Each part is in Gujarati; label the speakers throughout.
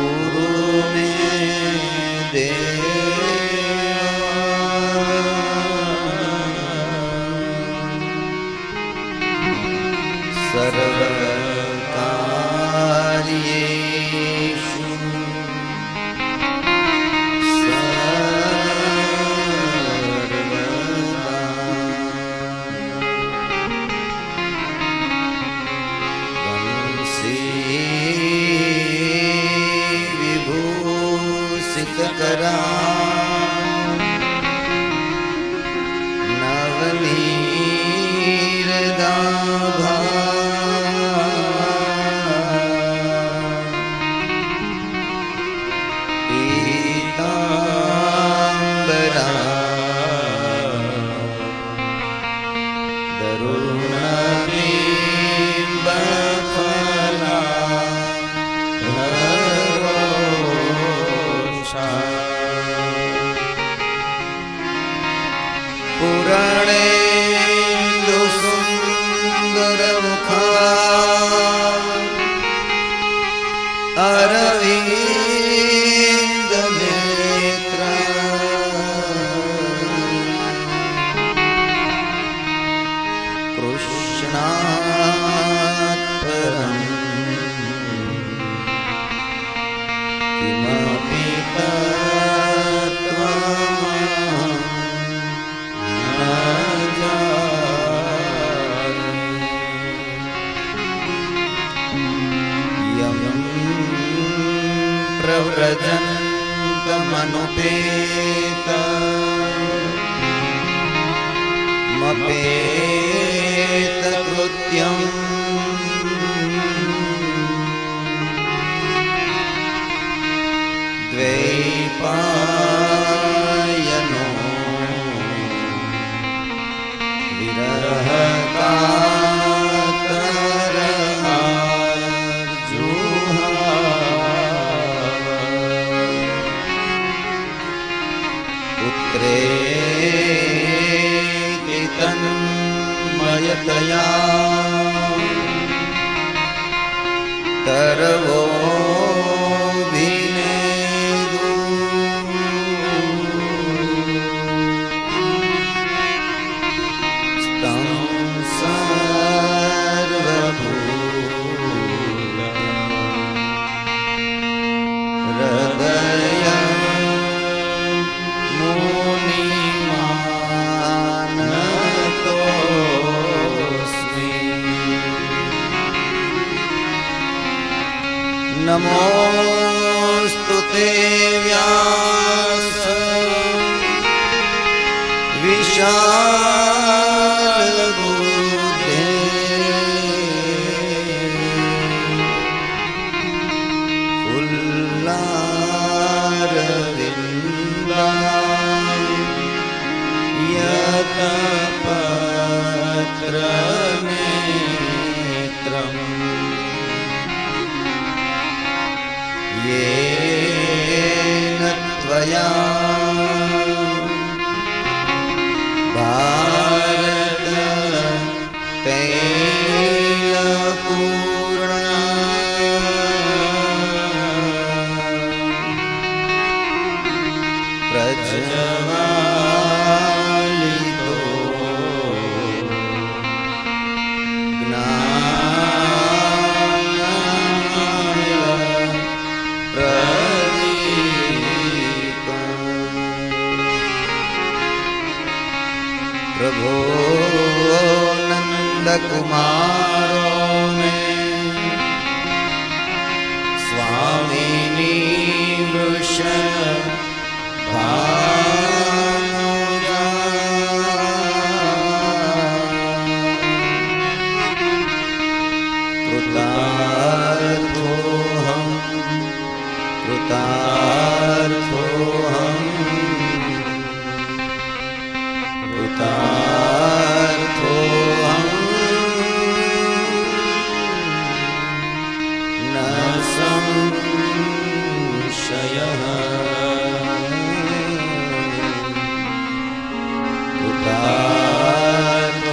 Speaker 1: गुरु में सर्वकार्येषु सर्वदा वंशी विभूषितकरा नवनीरदाभा पीताम्बरा दरुणबिम्बफला धरोषा पुरणेन्दुसुन्दरमुखा अरविन्दनेत्रा कृष्णात् परं किमपि तत्त्वमहं न जाने। यं प्रव्रजन्तमनुपेतमपेतकृत्यम् द्वैपायनो पुत्रेति तन्मयतया तरवोऽभिनेदु स्तं सर्वभूतहृदयं मुनिमानतोऽस्मि। नमोऽस्तु ते व्यास विशालबुद्धे फुल्लारविन्दा यतपत्रनेत्रम् येन त्वया भारत तैलपूर्णा प्रज्वलितो ज्ञानमय प्रदीपम्। प्रभो नंदकुमारो ने स्वामिनी वृषभानुजा कृतार्थोऽहं कृतार्थोऽहं कृतार्थोऽहं न संशयः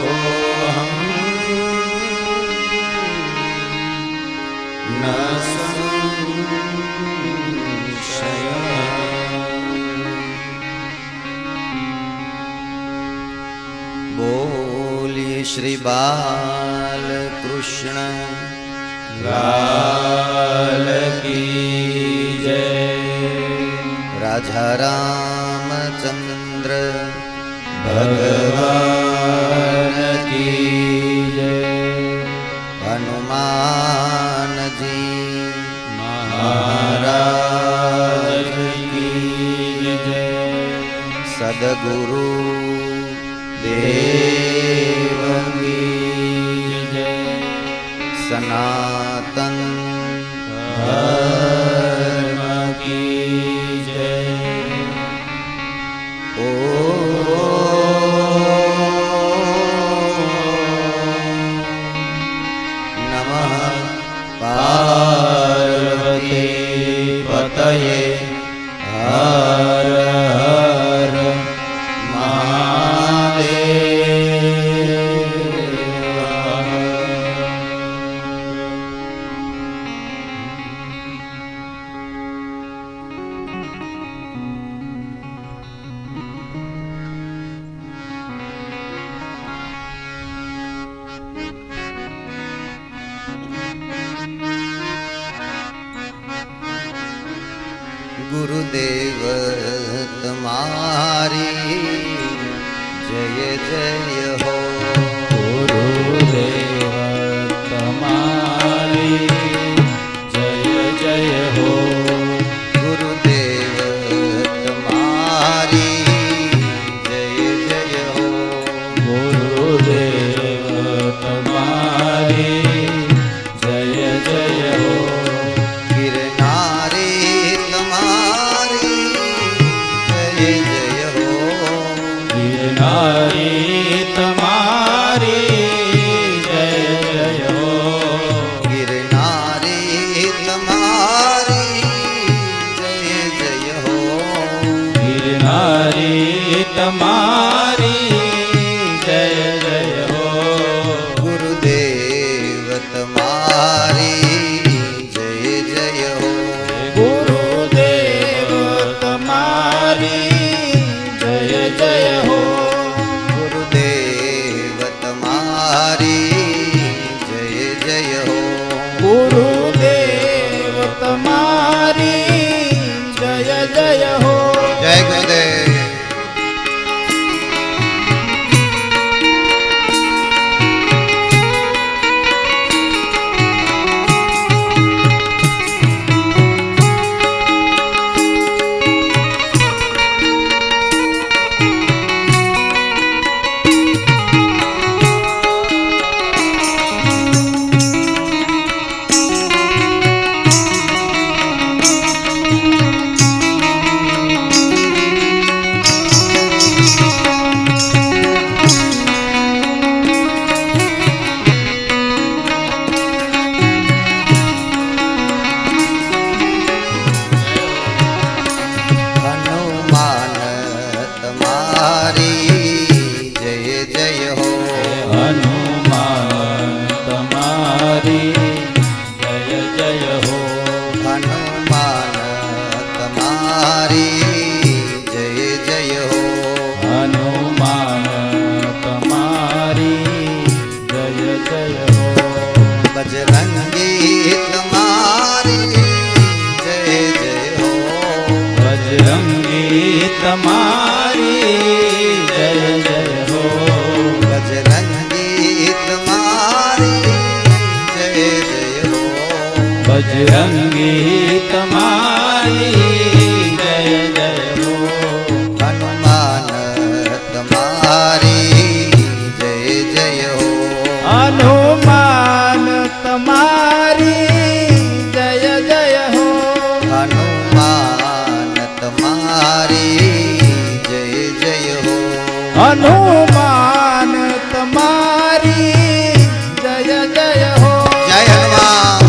Speaker 1: कृतार्थोऽहं न संशयः। श्री बाल कृष्ण
Speaker 2: लाल की जय।
Speaker 1: राजा रामचंद्र
Speaker 2: भगवान की जय।
Speaker 1: हनुमान जी
Speaker 2: महाराज की जय।
Speaker 1: सद्गुरु
Speaker 2: देव की जय।
Speaker 1: सनातन
Speaker 2: धर्म की जय।
Speaker 1: ओ नमः पार्वती
Speaker 2: पतये हर हर
Speaker 1: गुरुदेव तुम्हारी जय जय हो।
Speaker 2: गुरुदेव तुम्हारी जय जय हो।
Speaker 1: गुरुदेव तुम्हारी जय जय हो।
Speaker 2: गुरुदेव तुम्हारी जय जय हो।
Speaker 1: गिरनारी तुम्हारी जय जय हो।
Speaker 2: गिरनारी तुम्हारी जय जय हो।
Speaker 1: गिरनारी तुम्हारी जय जय हो।
Speaker 2: गिरनारी तुम्हारी जय जय हो।
Speaker 1: गुरुदेव तुम्हारी जय जय हो।
Speaker 2: गुरुदेव तुम्हारी जय जय हो।
Speaker 1: गुरुदेव तुम्हारी जय जय हो।
Speaker 2: गुरुदेव तुम्हारी जय जय हो।
Speaker 1: जय गुरुदेव। हनुमान तुम्हारी जय जय हो।
Speaker 2: हनुमान तुम्हारी जय जय हो।
Speaker 1: हनुमान तुम्हारी जय जय हो।
Speaker 2: हनुमान तुम्हारी जय जय हो।
Speaker 1: बजरंगी तुम्हारी जय जय हो।
Speaker 2: बजरंगी तुम्हारी जय जय हो।
Speaker 1: बजरंगी तुम्हारी जय जय हो।
Speaker 2: बजरंगी तुम्हारी जय जय हो।
Speaker 1: हनुमान तुम्हारी जय जय हो।
Speaker 2: हनुमान तुम्हारी जय जय हो।
Speaker 1: हनुमान तुम्हारी जय जय हो।
Speaker 2: हनुमान तुम्हारी जय जय हो।
Speaker 1: जय हनुमान।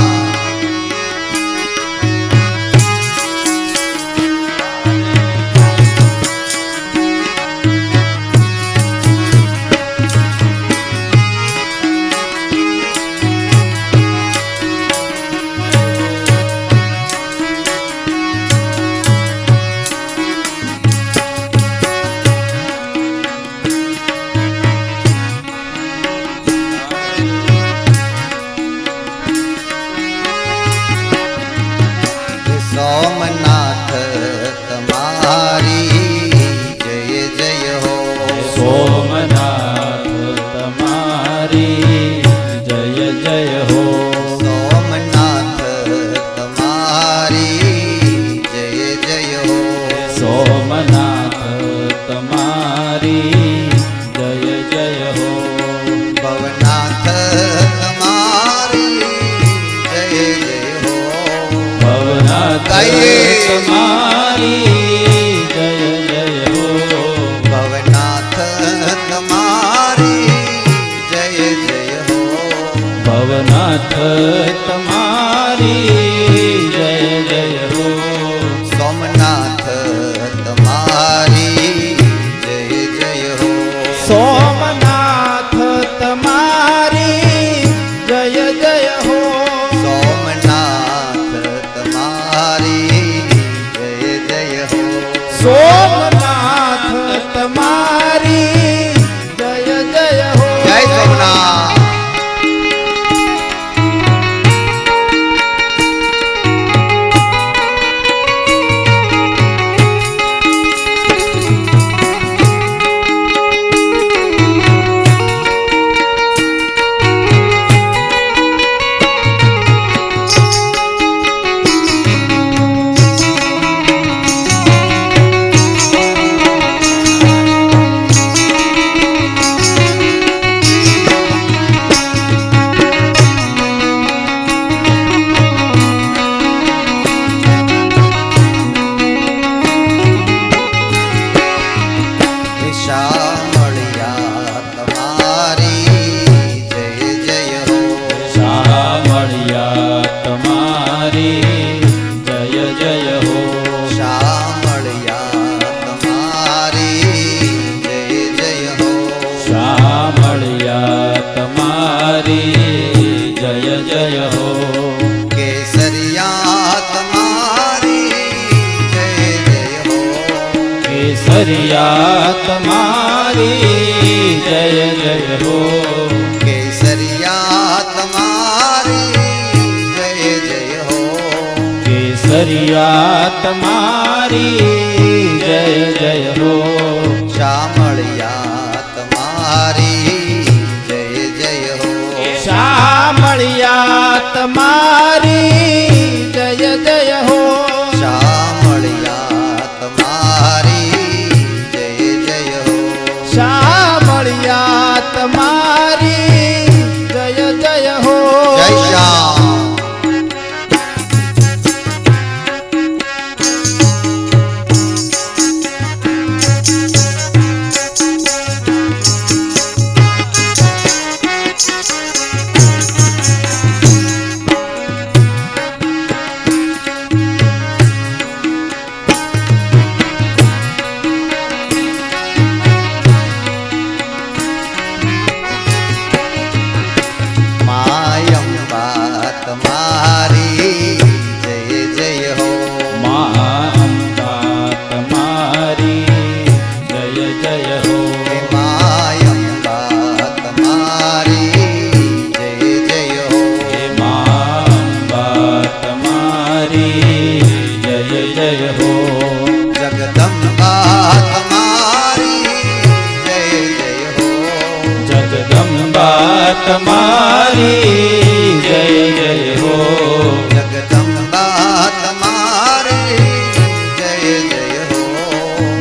Speaker 1: સોમનાથ તમારી જય જય હો
Speaker 2: સોમનાથ તમારી જય જય હો
Speaker 1: સોમનાથ તમારી જય જય હો
Speaker 2: સોમનાથ તમારી જય જય હો
Speaker 1: ભવનાથ તમારી જય જય હો
Speaker 2: ભવનાથ
Speaker 1: ગાઈએ.
Speaker 2: તમારી જય જય હો
Speaker 1: ભવનાથ તમારી જય જય હો
Speaker 2: ભવનાથ તમારી જય જય હો
Speaker 1: સોમનાથ તમારી જય જય હો
Speaker 2: સોમનાથ તમારી જય જય હો
Speaker 1: સોમનાથ તમારી જય જય હો
Speaker 2: સોમનાથ તમારી જય જય હો
Speaker 1: જય સોમનાથ શામળિયા તમારી જય જય હો
Speaker 2: શામળિયા તમારી જય જય હો
Speaker 1: શામળિયા તમારી જય જય હો
Speaker 2: શામળિયા તમારી જય જય હો
Speaker 1: કેસરિયા તમારી જય જય હો
Speaker 2: કેસરિયા તમારી જય જય હો
Speaker 1: કેસરિયા તમારી જય જય હો
Speaker 2: કેસરિયા તમારી જય જય હો
Speaker 1: શામળિયા તમારી જય જય હો
Speaker 2: શામળિયા તમારી જય જય હો
Speaker 1: શામળિયા તમારી જય જય હો
Speaker 2: શામળિયા તમારી જય જય હો
Speaker 1: જય શ્યામ માયંબા તમારી જય જય હો
Speaker 2: મા અંબા તમારી જય જય હો
Speaker 1: હે માયંબા તમારી જય જય હો
Speaker 2: હે મા અંબા તમારી જય જય હો
Speaker 1: જગદંબા તમારી જય જય હો
Speaker 2: જગદંબા તમારી જય જય હો
Speaker 1: જગદંબા તમારી જય જય હો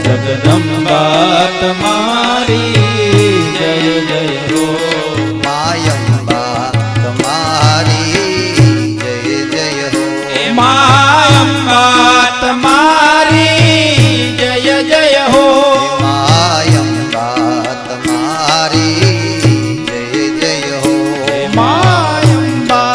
Speaker 2: જગદંબા તમારી જય જય હો
Speaker 1: માયંબા તમારી જય જય હો
Speaker 2: મા અંબા તમારી જય જય હો
Speaker 1: માયંબા તમારી જય જય હો
Speaker 2: મા અંબા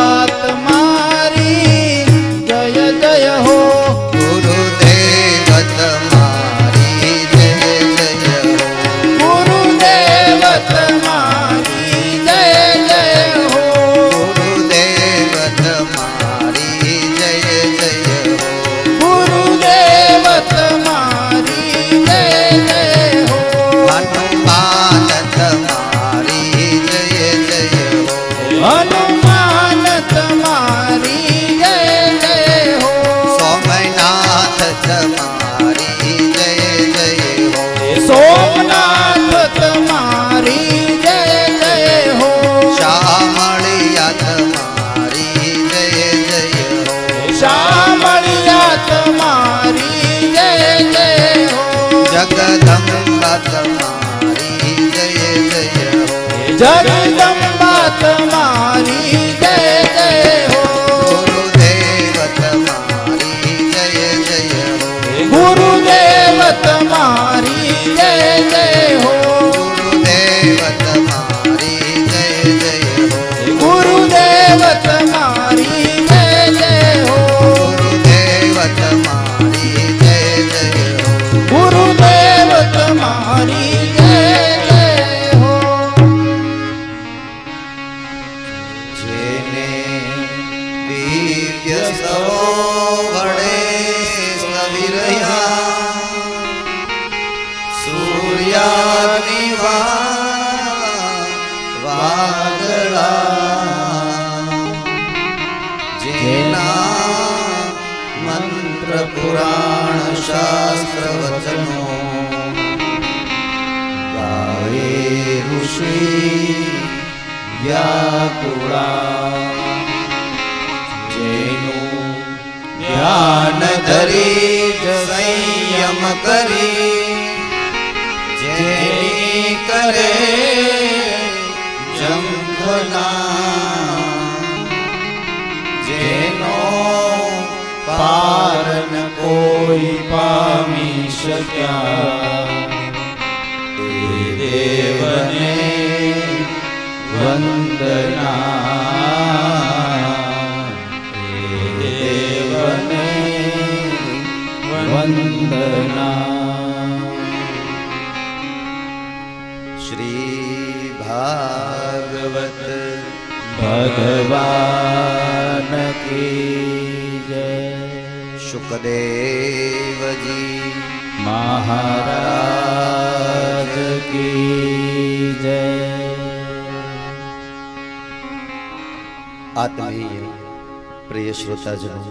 Speaker 2: જગદંબા તમારી જય જય હો
Speaker 1: ગુરુદેવ તમારી જય જય હો
Speaker 2: ગુરુદેવ તમારી જય જય હો
Speaker 1: ગુરુદેવ તમારી જય જય હો
Speaker 2: ગુરુદેવ તમારી જય જય હો
Speaker 1: ગુરુદેવ તમારી જય જય હો
Speaker 2: ગુરુદેવ તમારી જય જય હો
Speaker 1: જેને દિવ્ય સરોવરે સવી રહ્યા સૂર્યાગ્નિ વાદળા જેના મંત્ર પુરાણ શાસ્ત્ર વચનો ગાવે ઋષિ વ્યાકુળા જેનું ધ્યાન ધરી સંયમ કરી જેની કરે જંખના જેનો
Speaker 2: પાર ન કોઈ પામી શક્યા એ દેવને વંદના એ દેવને વંદના
Speaker 1: શ્રી ભાગવત
Speaker 2: ભગવાન કી જય
Speaker 1: શુકદેવજી
Speaker 2: મહારાજ કી જય
Speaker 1: આત્મીય પ્રિય શ્રોતાજનો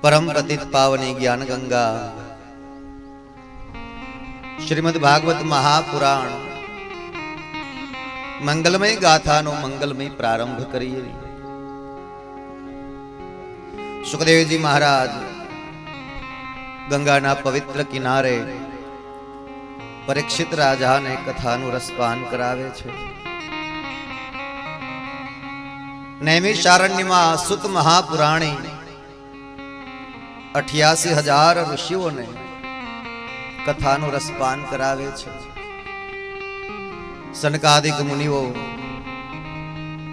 Speaker 1: પરમ પતિત પાવની જ્ઞાન ગંગા શ્રીમદ ભાગવત મહાપુરાણ મંગલમય ગાથાનો મંગલમય પ્રારંભ કરીએ. સુખદેવજી મહારાજ ગંગાના પવિત્ર કિનારે પરીક્ષિત રાજાને કથાનું રસપાન કરાવે છે. નૈમિષારણ્યમાં સુત મહાપુરાણી 88,000 ઋષિઓને કથાનું રસપાન કરાવે છે. સનકાદિક મુનિઓ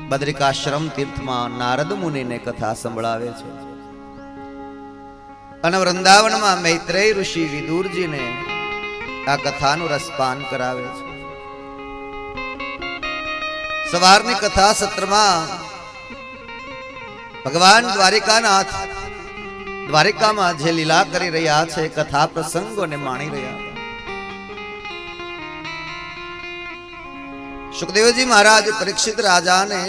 Speaker 1: બદ્રિકાશ્રમ તીર્થમાં નારદ મુનિને કથા સંભળાવે છે અને વૃંદાવનમાં મૈત્રેય ઋષિ વિદુરજીને આ કથાનું રસપાન કરાવે છે. સવારની કથા સત્રમાં ભગવાન દ્વારિકાનાથ દ્વારિકામાં જે લીલા કરી રહ્યા છે કથા પ્રસંગોને માણી રહ્યા. સુખદેવજી મહારાજ પરીક્ષિત રાજાને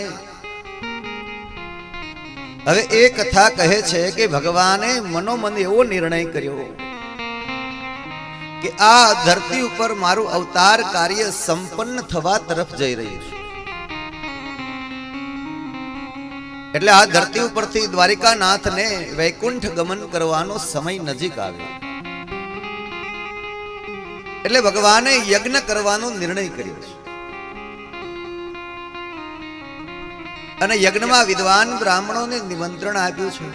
Speaker 1: હવે એ કથા કહે છે કે ભગવાને મનોમન એવો નિર્ણય કર્યો કે આ ધરતી ઉપર મારું અવતાર કાર્ય સંપન્ન થવા તરફ જઈ રહ્યું છે. એટલે આ ધરતી ઉપરથી દ્વારિકાનાથને વૈકુંઠ ગમન કરવાનો સમય નજીક આવ્યો. એટલે ભગવાને યજ્ઞ કરવાનો નિર્ણય કર્યો છે અને યજ્ઞમાં વિદ્વાન બ્રાહ્મણોને નિમંત્રણ આપ્યું છે.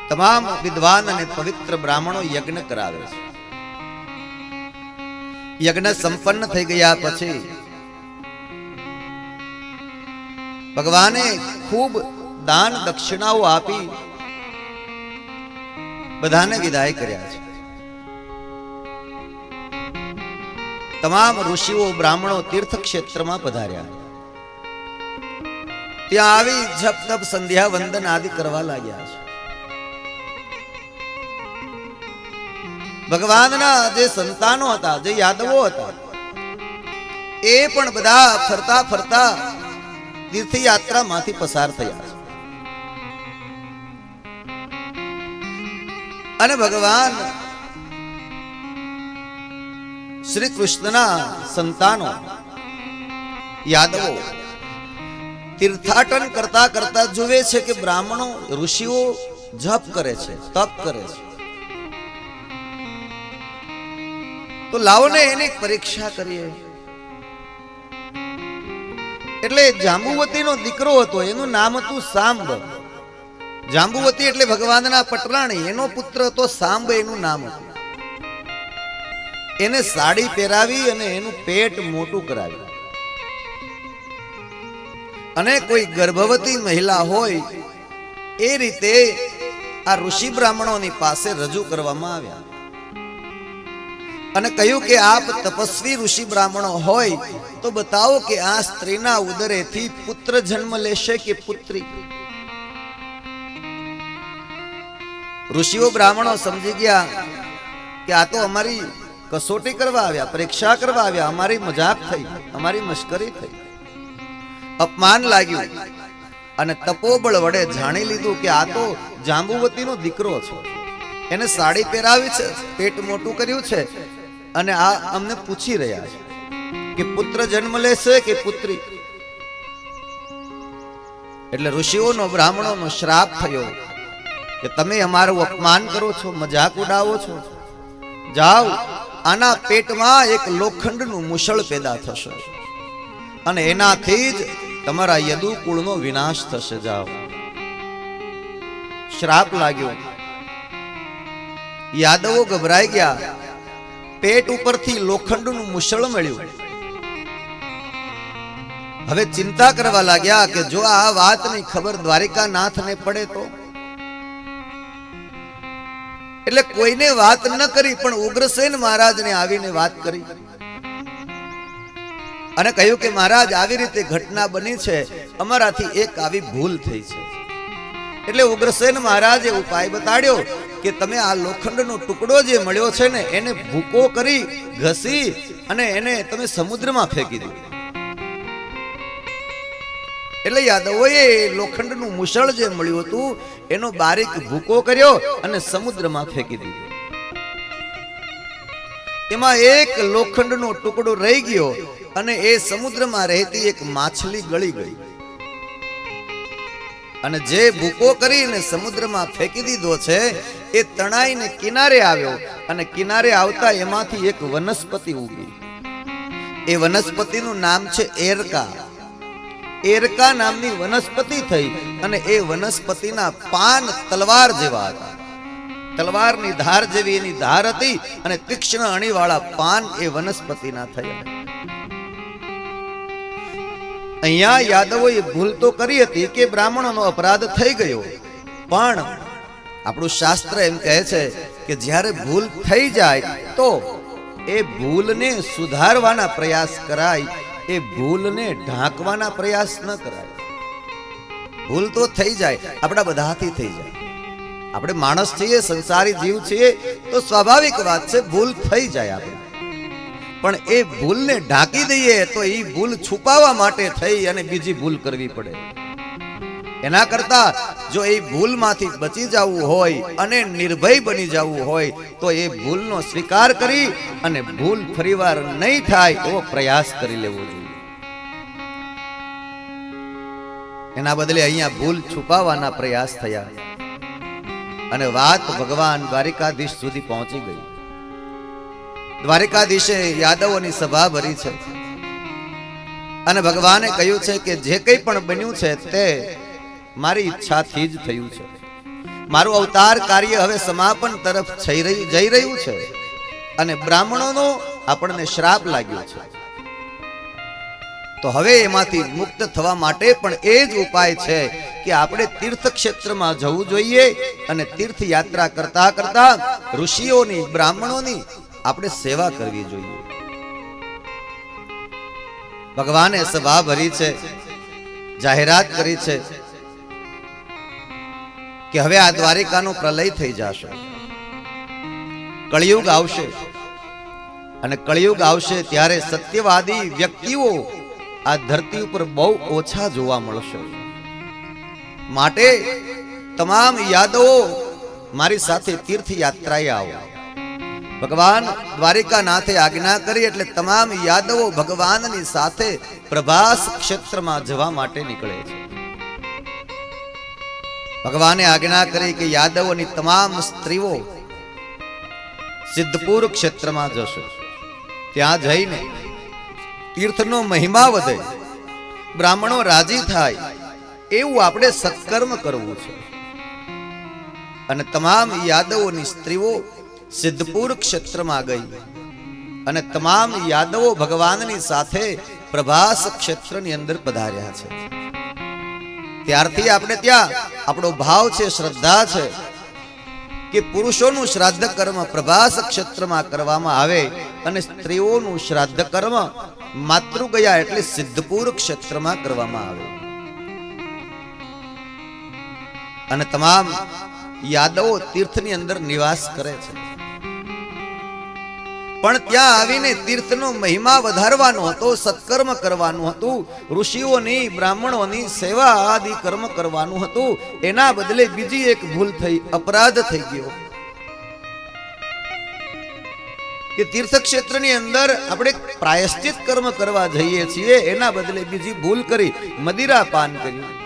Speaker 1: તમામ વિદ્વાન અને પવિત્ર બ્રાહ્મણો યજ્ઞ કરાવે છે. યજ્ઞ સંપન્ન થઈ ગયા પછી ભગવાને ખૂબ દાન દક્ષિણાઓ આપી બધાને વિદાય કર્યા છે. તમામ ઋષિઓ બ્રાહ્મણો તીર્થ ક્ષેત્રમાં પધાર્યા. ત્યાં આવી જપ તપ સંધ્યા વંદન આદિ કરવા લાગ્યા છે. ભગવાનના જે સંતાનો હતા, જે યાદવો હતા, એ પણ બધા ફરતા ફરતા તીર્થયાત્રામાંથી પસાર થયા છે. અને ભગવાન શ્રી કૃષ્ણના સંતાનો યાદવો તીર્થાટન કરતા કરતા જુએ છે કે બ્રાહ્મણો ઋષિઓ જપ કરે છે, તપ કરે છે. તો લાવો ને એની પરીક્ષા કરીએ. એટલે જાંબુવતીનો દીકરો હતો, એનું નામ હતું સાંબ. જાંબુવતી એટલે ભગવાનના પટરાણી, એનો પુત્ર હતો સાંબ, એનું નામ હતું. એને સાડી પહેરાવી અને એનું પેટ મોટું કરાવ્યું. અને કોઈ ગર્ભવતી મહિલા હોય એ રીતે આ ઋષિ બ્રાહ્મણોની પાસે રજૂ કરવામાં આવ્યા અને કહ્યું કે આપ તપસ્વી ઋષિ બ્રાહ્મણો હોય તો બતાવો કે આ સ્ત્રીના ઉદરેથી પુત્ર જન્મ લેશે કે પુત્રી. ઋષિઓ બ્રાહ્મણો સમજી ગયા કે આ તો અમારી કસોટી કરવા આવ્યા, પરીક્ષા કરવા આવ્યા, અમારી મજાક થઈ, અમારી મશ્કરી થઈ, અપમાન લાગ્યું. અને તપોબળ વડે જાણી લીધું કે આ તો જાંબુવતીનો દીકરો છે, એને સાડી પહેરાવી છે, પેટ મોટું કર્યું છે અને આ અમને પૂછી રહ્યા છે કે પુત્ર જન્મ લેશે કે પુત્રી. એટલે ઋષિઓનો બ્રાહ્મણોનો શ્રાપ થયો કે તમે અમારું અપમાન કરો છો, મજાક ઉડાવો છો. જાઓ, આના પેટમાં એક લોખંડનું મુશળ પેદા થશે અને એનાથી જ તમારા યદુ કુળનો વિનાશ થશે. જાઓ. શ્રાપ લાગ્યો. યાદવો ગભરાઈ ગયા. પેટ ઉપરથી લોખંડનું મુશળ મળ્યું. હવે ચિંતા કરવા લાગ્યા કે જો આ વાતની ખબર દ્વારિકાનાથને પડે તો. એટલે કોઈને વાત ન કરી, પણ ઉગ્રસેન મહારાજને આવીને વાત કરી અને કહ્યું કે મહારાજ આવી રીતે ઘટના બની છે, અમારાથી એક આવી ભૂલ થઈ છે. એટલે ઉગ્રસેન મહારાજે ઉપાય બતાડ્યો કે તમે આ લોખંડનો ટુકડો જે મળ્યો છે ને એને ભૂકો કરી ઘસી અને એને તમે સમુદ્રમાં ફેંકી દો. એટલે યાદવોએ લોખંડનું મુશળ જે મળ્યું હતું એનો બારીક ભૂકો કર્યો અને સમુદ્રમાં ફેંકી દીધો. એમાં એક લોખંડનો ટુકડો રહી ગયો અને એ સમુદ્રમાં રહેતી એક માછલી ગળી ગઈ. અને જે ભૂકો કરીને સમુદ્રમાં ફેંકી દીધો છે એ તણાઈને કિનારે આવ્યો અને કિનારે આવતા એમાંથી એક વનસ્પતિ ઉગી. એ વનસ્પતિનું નામ છે એરકા. એરકા નામની વનસ્પતિ થઈ અને એ વનસ્પતિના પાન તલવાર જેવા હતા. તલવારની ધાર જેવી એની ધાર હતી અને તીક્ષ્ણ અણીવાળા પાન એ વનસ્પતિના થયા. અહીંયા યાદવોએ ભૂલ તો કરી હતી કે બ્રાહ્મણોનો અપરાધ થઈ ગયો, પણ આપણું શાસ્ત્ર એમ કહે છે કે જ્યારે ભૂલ થઈ જાય તો એ ભૂલને સુધારવાના પ્રયાસ કરાય, એ ભૂલને ઢાંકવાના પ્રયાસ ન કરાય. ભૂલ તો થઈ જાય, આપણા બધાથી થઈ જાય. આપણે માણસ છીએ, સંસારી જીવ છીએ, તો સ્વાભાવિક વાત છે ભૂલ થઈ જાય આપણે. પણ એ ભૂલને ઢાંકી દઈએ તો એ ભૂલ છુપાવવા માટે થઈ અને બીજી ભૂલ કરવી પડે. એના કરતા જો એ ભૂલમાંથી બચી જવું હોય અને નિર્ભય બની જવું હોય તો એ ભૂલનો સ્વીકાર કરી અને ભૂલ ફરીવાર નહીં થાય એવો પ્રયાસ કરી લેવો જોઈએ. એના બદલે અહીંયા ભૂલ છુપાવવાના પ્રયાસ થયા અને વાત ભગવાન દ્વારિકાધીશ સુધી પહોંચી ગઈ. દ્વારિકાધીશે યાદવોની સભા ભરી છે અને ભગવાને કહ્યું છે કે જે કંઈ પણ બન્યું છે તે મારી ઈચ્છાથી જ થયું છે. મારું અવતાર કાર્ય હવે સમાપન તરફ જઈ રહ્યું છે અને બ્રાહ્મણોનો આપણને શ્રાપ લાગ્યો છે. તો હવે એમાંથી મુક્ત થવા માટે પણ એ જ ઉપાય છે કે આપણે તીર્થ ક્ષેત્રમાં જવું જોઈએ અને તીર્થ યાત્રા કરતા કરતા ઋષિઓની, બ્રાહ્મણોની આપણે સેવા કરવી જોઈએ. ભગવાને સભા ભરી છે, જાહેરાત કરી છે કે હવે આ દ્વારિકાનો પ્રલય થઈ જશે, કળિયુગ આવશે અને કળિયુગ આવશે ત્યારે સત્યવાદી વ્યક્તિઓ આ ધરતી ઉપર બહુ ઓછા જોવા મળશે. માટે તમામ યાદવો મારી સાથે તીર્થ યાત્રાએ આવો. ભગવાન દ્વારિકાનાથે આજ્ઞા કરી એટલે તમામ યાદવો ભગવાનની સાથે પ્રભાસ ક્ષેત્રમાં જવા માટે નીકળે છે. ભગવાને આજ્ઞા કરી કે યાદવોની તમામ સ્ત્રીઓ સિદ્ધપુર ક્ષેત્રમાં જશે. ત્યાં જઈને તીર્થનો મહિમા વધે, બ્રાહ્મણો રાજી થાય એવું આપણે સત્કર્મ કરવું છે. અને તમામ યાદવોની સ્ત્રીઓ સિદ્ધપુર ક્ષેત્રમાં ગઈ અને તમામ યાદવો ભગવાનની સાથે પ્રભાસ ક્ષેત્રની અંદર પધાર્યા છે. ત્યારથી આપણે ત્યાં આપણો ભાવ છે, શ્રદ્ધા છે કે પુરુષોનું શ્રાદ્ધ કર્મ પ્રભાસ ક્ષેત્રમાં કરવામાં આવે અને સ્ત્રીઓનું શ્રાદ્ધ કર્મ માતૃગયા એટલે સિદ્ધપુર ક્ષેત્રમાં કરવામાં આવે. અને તમામ યાદવો તીર્થની અંદર નિવાસ કરે છે. પણ ત્યાં આવીને તીર્થનો મહિમા વધારવાનો હતો, સત્કર્મ કરવાનું હતું, ઋષિઓની બ્રાહ્મણોની સેવા આદિ કર્મ કરવાનું હતું. એના બદલે બીજી એક ભૂલ થઈ, અપરાધ થઈ ગયો કે તીર્થક્ષેત્રની અંદર આપણે પ્રાયશ્ચિત કર્મ કરવા જઈએ છીએ, એના બદલે બીજી ભૂલ કરી, મદિરા પાન કર્યું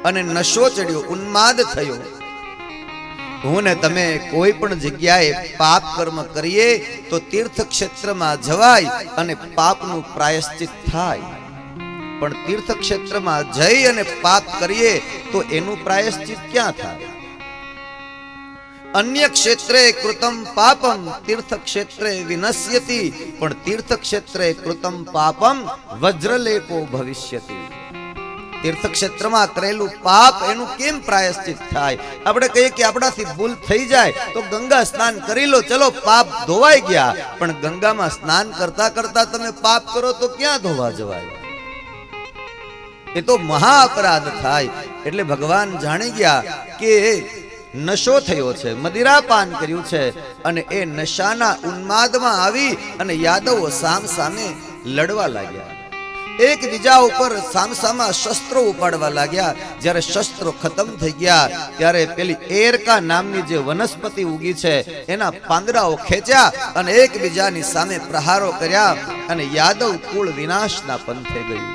Speaker 1: અને નશો ચડ્યો, ઉન્માદ થયો. હું ને તમે કોઈ પણ જગ્યાએ પાપ કર્મ કરીએ તો તીર્થ ક્ષેત્રમાં જવાય અને પાપનું પ્રાયશ્ચિત થાય. પણ તીર્થ ક્ષેત્રમાં જઈ અને પાપ કરીએ તો એનું પ્રાયશ્ચિત ક્યાં થાય? અન્ય ક્ષેત્રે કૃતમ પાપમ તીર્થ ક્ષેત્રે વિનશ્યતિ, પણ તીર્થ ક્ષેત્રે કૃતમ પાપમ વજ્રલેપો ભવિષ્યતિ. તીર્થક્ષેત્રમાં કરેલું પાપ એનું કેમ પ્રાયશ્ચિત થાય? આપણે કહીએ કે આપણાથી ભૂલ થઈ જાય તો ગંગા સ્નાન કરી લો, ચલો પાપ ધોવાઈ ગયા. પણ ગંગામાં સ્નાન કરતા કરતા તમે પાપ કરો તો ક્યાં ધોવા જવાય? એ તો મહા અપરાધ થાય. એટલે ભગવાન જાણી ગયા કે નશો થયો છે, મદિરાપાન કર્યું છે અને એ નશાના ઉન્માદમાં આવી અને યાદવો સામ સામે લડવા લાગ્યા. એક બીજા ઉપર સામસામા શસ્ત્રો ઉપાડવા લાગ્યા. જ્યારે શસ્ત્રો ખતમ થઈ ગયા ત્યારે પેલી એરકા નામની જે વનસ્પતિ ઉગી છે એના પાંદડાઓ ખેંચ્યા અને એકબીજાની સામે પ્રહારો કર્યા અને યાદવ કુળ વિનાશના પંથે ગયું.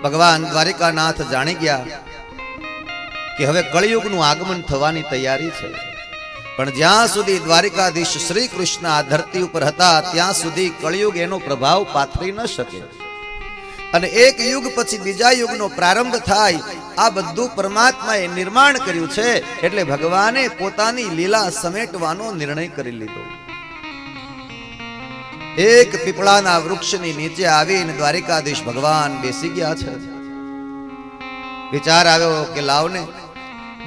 Speaker 1: ભગવાન દ્વારિકાનાથ જાણી ગયા કે હવે કળિયુગનું આગમન થવાની તૈયારી છે. પણ જ્યાં સુધી દ્વારિકાધીશ શ્રી કૃષ્ણ આ ધરતી ઉપર હતા ત્યાં સુધી કળિયુગ એનો પ્રભાવ પાથરી ન શકે. અને એક યુગ પછી બીજા યુગનો પ્રારંભ થાય. આ બધું પરમાત્માએ નિર્માણ કર્યું છે. એટલે ભગવાને પોતાની લીલા સમેટવાનો નિર્ણય કરી લીધો. એક પીપળાના વૃક્ષની નીચે આવીને દ્વારિકાધીશ ભગવાન બેસી ગયા છે. વિચાર આવ્યો કે લાવને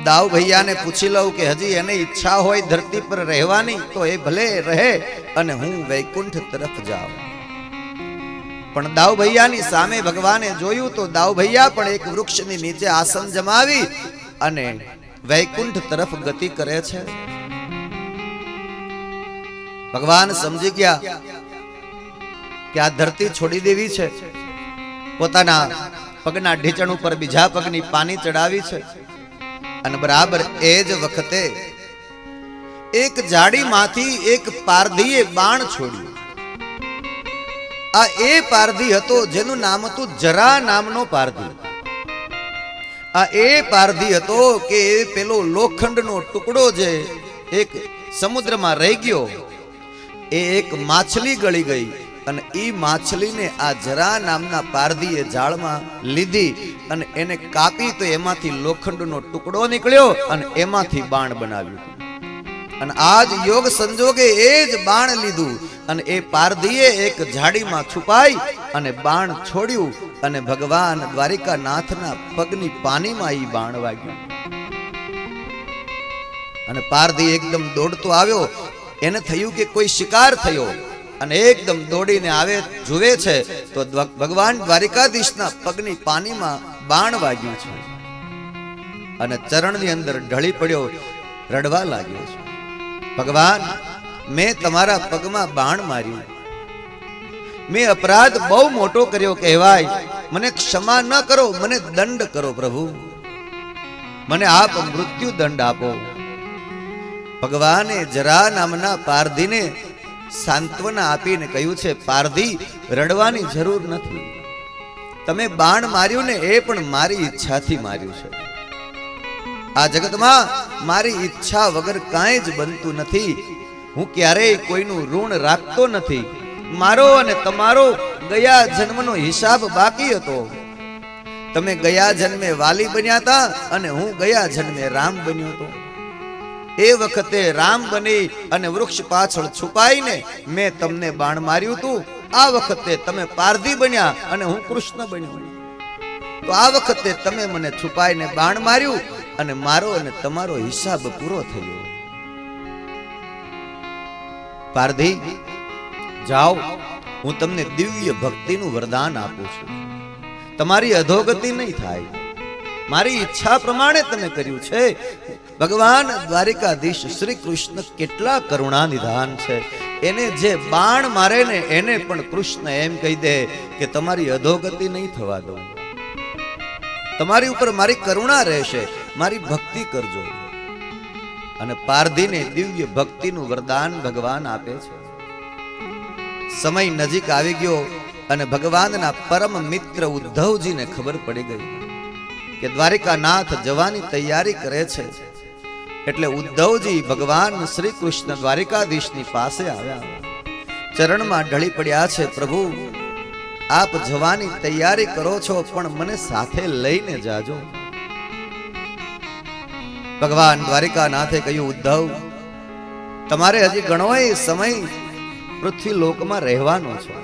Speaker 1: દાઉ ભૈયાને પૂછી લઉં કે હજી એને ઈચ્છા હોય ધરતી પર રહેવાની તો એ ભલે રહે અને હું વૈકુંઠ તરફ જાઉં. પણ દાઉ ભૈયાની સામે ભગવાને જોયું તો દાઉ ભૈયા પણ એક વૃક્ષની નીચે આસન જમાવી અને વૈકુંઠ તરફ ગતિ કરે છે. ભગવાન સમજી ગયા કે આ ધરતી છોડી દેવી છે. પોતાના પગના ઢીચણ ઉપર બીજા પગની પાની ચડાવી છે. અને બરાબર એ જ વખતે એક જાડીમાંથી એક પારધીએ બાણ છોડ્યું. આ એ પારધી હતો જેનું નામ હતું જરા નામનો પારધી. આ એ પારધી હતો કે પેલો લોખંડનો ટુકડો જે એક સમુદ્રમાં રહી ગયો એ એક માછલી ગળી ગઈ અને એ માછલીને આ જરા નામના પારધીએ જાળમાં લીધી અને એને કાપી તો એમાંથી લોખંડનો ટુકડો નીકળ્યો અને એમાંથી બાણ બનાવ્યું. અને આજ યોગ સંજોગે એ જ બાણ લીધું અને એ પારધીએ એક ઝાડીમાં છુપાઈ અને બાણ છોડ્યું અને ભગવાન દ્વારિકાનાથના પગની પાનીમાં એ બાણ વાગ્યું. અને પારધી એકદમ દોડતો આવ્યો. એને થયું કે કોઈ શિકાર થયો અને એકદમ દોડીને આવે, જુએ છે તો ભગવાન દ્વારિકાધીશના પગની પાનીમાં બાણ વાગ્યું છે અને ચરણની અંદર ઢળી પડ્યો, રડવા લાગ્યો છે. ભગવાન, મેં તમારા પગમાં બાણ માર્યું, મેં અપરાધ બહુ મોટો કર્યો કહેવાય, મને ક્ષમા ન કરો, મને દંડ કરો પ્રભુ, મને આપ મૃત્યુ દંડ આપો. ભગવાને જરા નામના પારધીને સાંત્વના આપીને કહ્યું છે, પારધી, રડવાની જરૂર નથી. તમે બાણ માર્યું ને એ પણ મારી ઈચ્છાથી માર્યું છે. આ જગતમાં મારી ઈચ્છા વગર કાંઈ જ બનતું નથી. હું ક્યારેય કોઈનું ઋણ રાખતો નથી. મારો અને તમારો ગયા જન્મનો હિસાબ બાકી હતો. તમે ગયા જન્મે વાલી બન્યા હતા અને હું ગયા જન્મે રામ બન્યો હતો. એ વખતે રામ બની અને વૃક્ષ પાછળ છુપાઈને મેં તમને બાણ માર્યું હતું. આ વખતે તમે પારધી બન્યા અને હું કૃષ્ણ બન્યો. તો આ વખતે તમે મને છુપાઈને બાણ માર્યું અને મારો અને તમારો હિસાબ પૂરો થયો. પારધી જાઓ, હું તમને દિવ્ય ભક્તિનું વરદાન આપું છું. તમારી અધોગતિ નહીં થાય. મારી ઈચ્છા પ્રમાણે તમે કર્યું છે. ભગવાન દ્વારિકાધીશ શ્રી કૃષ્ણ કેટલા કરુણા નિધાન છે. એને જે બાણ મારે ને એને પણ કૃષ્ણ એમ કહી દે કે તમારી અધોગતિ નહીં થવા દઉં. તમારી ઉપર મારી કરુણા રહેશે, મારી ભક્તિ કરજો. અને પારધીને દિવ્ય ભક્તિનું વરદાન ભગવાન આપે છે. સમય નજીક આવી ગયો અને ભગવાનના પરમ મિત્ર ઉદ્ધવજીને ખબર પડી ગઈ કે દ્વારિકાનાથ જવાની તૈયારી કરે છે. એટલે ઉદ્ધવજી ભગવાન શ્રી કૃષ્ણ દ્વારિકાધીશની પાસે આવ્યા, ચરણમાં ઢળી પડ્યા છે. પ્રભુ, આપ જવાની તૈયારી કરો છો, પણ મને સાથે લઈને જાજો. ભગવાન દ્વારિકાનાથે કહ્યું, ઉદ્ધવ, તમારે હજી ઘણોય સમય પૃથ્વી લોકમાં રહેવાનો છે.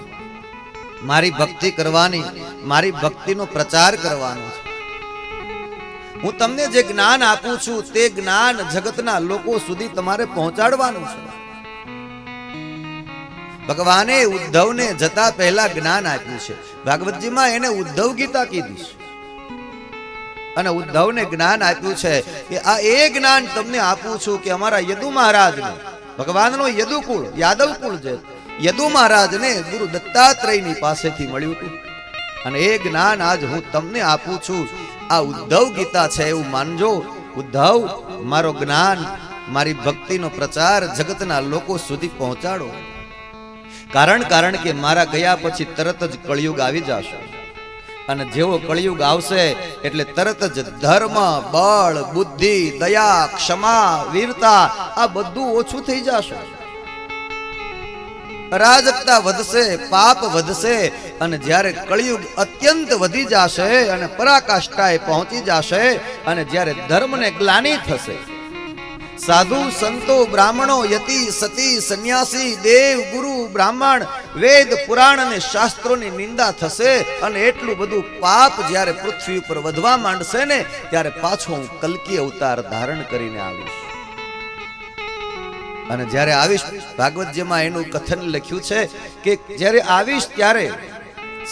Speaker 1: મારી ભક્તિ કરવાની, મારી ભક્તિનો પ્રચાર કરવાનો છે. હું તમને જે જ્ઞાન આપું છું તે જ્ઞાન જગતના લોકો સુધી તમારે પહોંચાડવાનું છે. ભગવાને ઉદ્ધવને જતા પહેલા જ્ઞાન આપ્યું છે. ભાગવતજીમાં એને ઉદ્ધવ ગીતા કીધી છે. અને ઉદ્ધવને જ્ઞાન આપ્યું છે કે આ એ જ્ઞાન તમને આપું છું કે અમારા યદુ મહારાજને, ભગવાનનો યદુકુળ, યાદવ કુળ છે, યદુ મહારાજને ગુરુ દત્તાત્રેયની પાસેથી મળ્યું હતું. અને એ જ્ઞાન આજ હું તમને આપું છું. આ ઉદ્ધવ ગીતા છે એવું માનજો. ઉદ્ધવ, મારો જ્ઞાન, મારી ભક્તિનો પ્રચાર જગતના લોકો સુધી પહોંચાડો. કારણ કે મારા ગયા પછી તરત જ કળિયુગ આવી જશે. અને જેવો કળિયુગ આવશે એટલે તરત જ ધર્મ, બળ, બુદ્ધિ, દયા, ક્ષમા, વીરતા આ બધું ઓછું થઈ જશે. અરાજકતા વધશે, પાપ વધશે. અને જ્યારે કળિયુગ અત્યંત વધી જશે અને પરાકાષ્ઠાએ પહોંચી જશે અને જ્યારે ધર્મને ગ્લાનિ થશે, સાધુ, સંતો, બ્રાહ્મણો, યતિ, સતી, સંન્યાસી, દેવ, ગુરુ, બ્રાહ્મણ, વેદ, પુરાણ અને શાસ્ત્રોની નિંદા થશે અને એટલું બધું પાપ જ્યારે પૃથ્વી ઉપર વધવા માંડશે ને, ત્યારે પાછો હું કલ્કી અવતાર ધારણ કરીને આવીશ. અને જ્યારે આવીશ, ભાગવતજીમાં એનું કથન લખ્યું છે કે જ્યારે આવીશ ત્યારે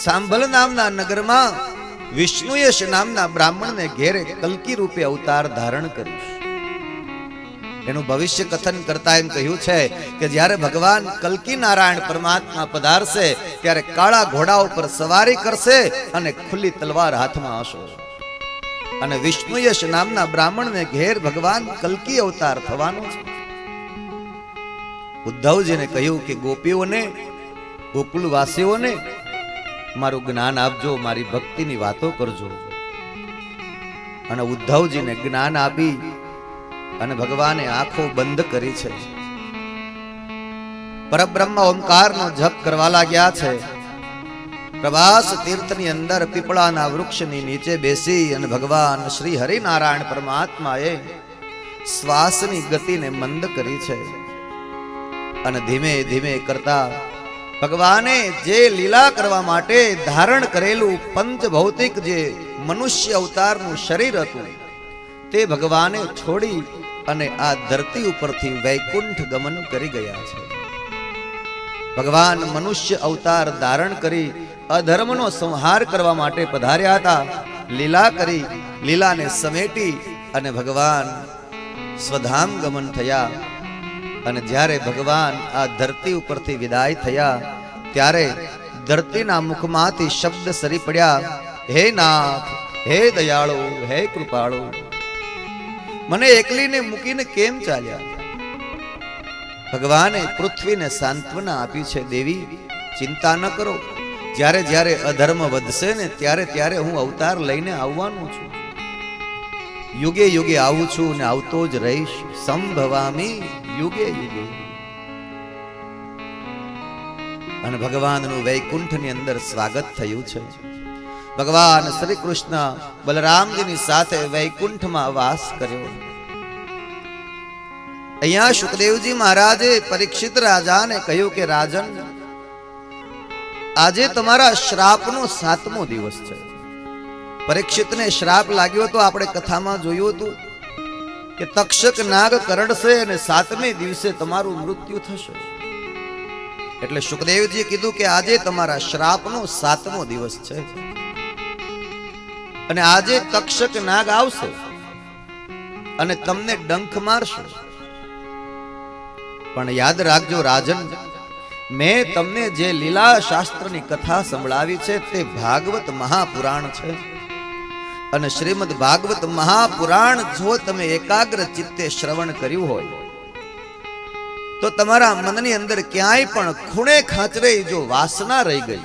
Speaker 1: સાંભલ નામના નગરમાં વિષ્ણુયશ નામના બ્રાહ્મણને ઘેરે કલ્કી રૂપે અવતાર ધારણ કરીશ. એનું ભવિષ્ય કથન કરતા એમ કહ્યું છે કે જ્યારે ભગવાન કલ્કી નારાયણ પરમાત્મા પધારશે ત્યારે કાળા ઘોડા ઉપર સવારી કરશે અને ખુલ્લી તલવાર હાથમાં હશે. અને વિષ્ણુયશ નામના બ્રાહ્મણને ઘેર ભગવાન કલ્કી અવતાર થવાનો છે. ઉદ્ધવજીને કહ્યું કે ગોપીઓને, ગોકુળવાસીઓને મારું જ્ઞાન આપજો, મારી ભક્તિની વાતો કરજો. અને ઉદ્ધવજીને જ્ઞાન આપી અને ભગવાને આંખો બંધ કરી છે. પરબ્રહ્મ ઓમકારનો જપ કરવા લાગ્યા છે. પ્રભાસ તીર્થની અંદર પીપળાના વૃક્ષની નીચે બેસી અને ભગવાન શ્રી હરિનારાયણ પરમાત્માએ શ્વાસની ગતિને મંદ કરી છે. અને ધીમે ધીમે કરતા ભગવાને જે લીલા કરવા માટે ધારણ કરેલું પંચભૌતિક જે મનુષ્ય અવતારનું શરીર હતું તે ભગવાને છોડી અને આ ધરતી ઉપરથી વૈકુંઠ ગમન કરી ગયા છે. ભગવાન મનુષ્ય અવતાર ધારણ કરી અધર્મનો સંહાર કરવા માટે પધાર્યા હતા. લીલા કરી, લીલાને સમેટી અને ભગવાન સ્વધામ ગમન થયા. અને જ્યારે ભગવાન આ ધરતી ઉપરથી વિદાય થયા ત્યારે ધરતીના મુખમાંથી શબ્દ સરી પડ્યા, હે નાથ, હે દયાળુ, હે કૃપાળુ, મને એકલીને મૂકીને કેમ ચાલ્યા? ભગવાને પૃથ્વીને સાંત્વના આપી છે, દેવી ચિંતા ન કરો, જ્યારે જ્યારે અધર્મ વધશે ને ત્યારે ત્યારે હું અવતાર લઈને આવવાનો છું. યુગે યુગે આવું છું ને આવતો જ રહીશ, સંભવામી યુગે યુગે. અને ભગવાનનું વૈકુંઠની અંદર સ્વાગત થયું છે. ભગવાન શ્રી કૃષ્ણ બલરામજીની સાથે વૈકુંઠમાં વાસ કર્યો. અહીંયા સુખદેવજી મહારાજે પરીક્ષિત રાજાને કહ્યું કે રાજન, આજે તમારા શ્રાપનો 7મો દિવસ છે. પરીક્ષિતને શ્રાપ લાગ્યો તો આપણે કથામાં જોયું હતું કે તક્ષક નાગ કરડશે અને 7મે દિવસે તમારું મૃત્યુ થશે. એટલે સુખદેવજીએ કીધું કે આજે તમારા શ્રાપનો 7મો દિવસ છે અને આજે તક્ષક નાગ આવશે અને તમને ડંખ મારશે. પણ યાદ રાખજો રાજન, મેં તમને જે લીલા શાસ્ત્રની કથા સંભળાવી છે તે ભાગવત મહાપુરાણ છે. અને શ્રીમદ ભાગવત મહાપુરાણ જો તમે એકાગ્ર ચિત્તે શ્રવણ કર્યું હોય તો તમારા મનની અંદર ક્યાંય પણ ખૂણે ખાંચરે જો વાસના રહી ગઈ,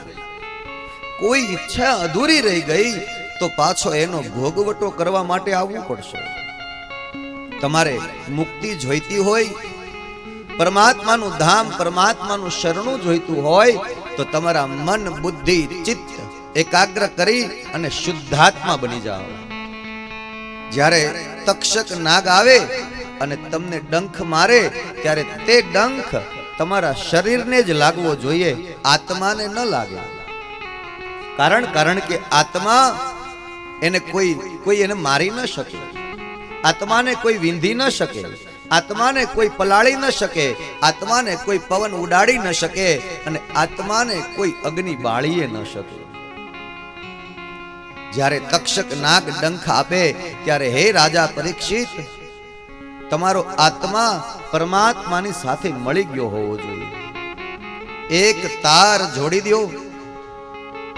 Speaker 1: કોઈ ઈચ્છા અધૂરી રહી ગઈ, તો પાછો એનો ભોગવટો કરવા માટે આવવું પડશે. તમારે મુક્તિ જોઈતી હોય, પરમાત્માનું ધામ, પરમાત્માનું શરણું જોઈતું હોય તો તમારા મન, બુદ્ધિ, ચિત્ત એકાગ્ર કરી અને શુદ્ધાત્મા બની જાઓ. જ્યારે તક્ષક નાગ આવે અને તમને ડંખ મારે ત્યારે તે ડંખ તમારા શરીરને જ લાગવો જોઈએ, આત્માને ન લાગે. કારણ કે આત્મા એને કોઈ એને મારી ન શકે, આત્માને કોઈ વિંધી ન શકે, આત્માને કોઈ પલાળી ન શકે, આત્માને કોઈ પવન ઉડાડી ન શકે અને આત્માને કોઈ અગ્નિ બાળીએ ન શકે. જ્યારે તક્ષક નાગ ડંખ આપે ત્યારે હે રાજા પરીક્ષિત, તમારો આત્મા પરમાત્માની સાથે મળી ગયો હોવો જોઈએ. એક તાર જોડી દો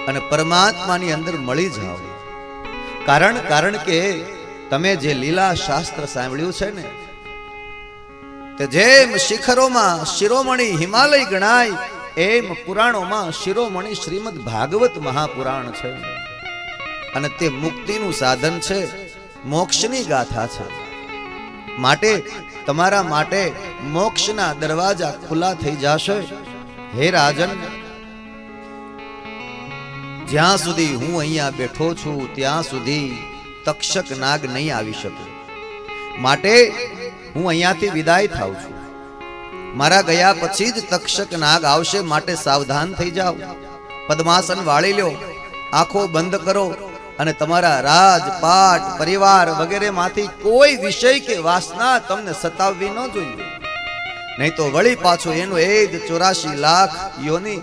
Speaker 1: અને પરમાત્માની અંદર મળી જાઓ. કારણ કે તમે જે લીલા શાસ્ત્ર સાંભળ્યું છે ને, તે જેમ શિખરોમાં શિરોમણી હિમાલય ગણાય, એમ પુરાણોમાં શિરોમણી શ્રીમદ ભાગવત મહાપુરાણ છે. અને તે મુક્તિનું સાધન છે, મોક્ષની ગાથા છે. માટે તમારા માટે મોક્ષના દરવાજા ખુલ્લા થઈ જશે. હે રાજન, જ્યાં સુધી હું અહીંયા બેઠો છું ત્યાં સુધી તક્ષક નાગ નહીં આવી શકે. માટે હું અહીંયાથી વિદાય થાઉં છું. મારા ગયા પછી જ તક્ષક નાગ આવશે, માટે સાવધાન થઈ જાઓ. પદ્માસન વાળી લો, આંખો બંધ કરો અને તમારા રાજપાટ, પરિવાર વગેરે માંથી કોઈ વિષય કે વાસના તમને સતાવવી ન જોઈએ. નહીં તો વળી પાછો એનો એ જ 84 લાખ યોની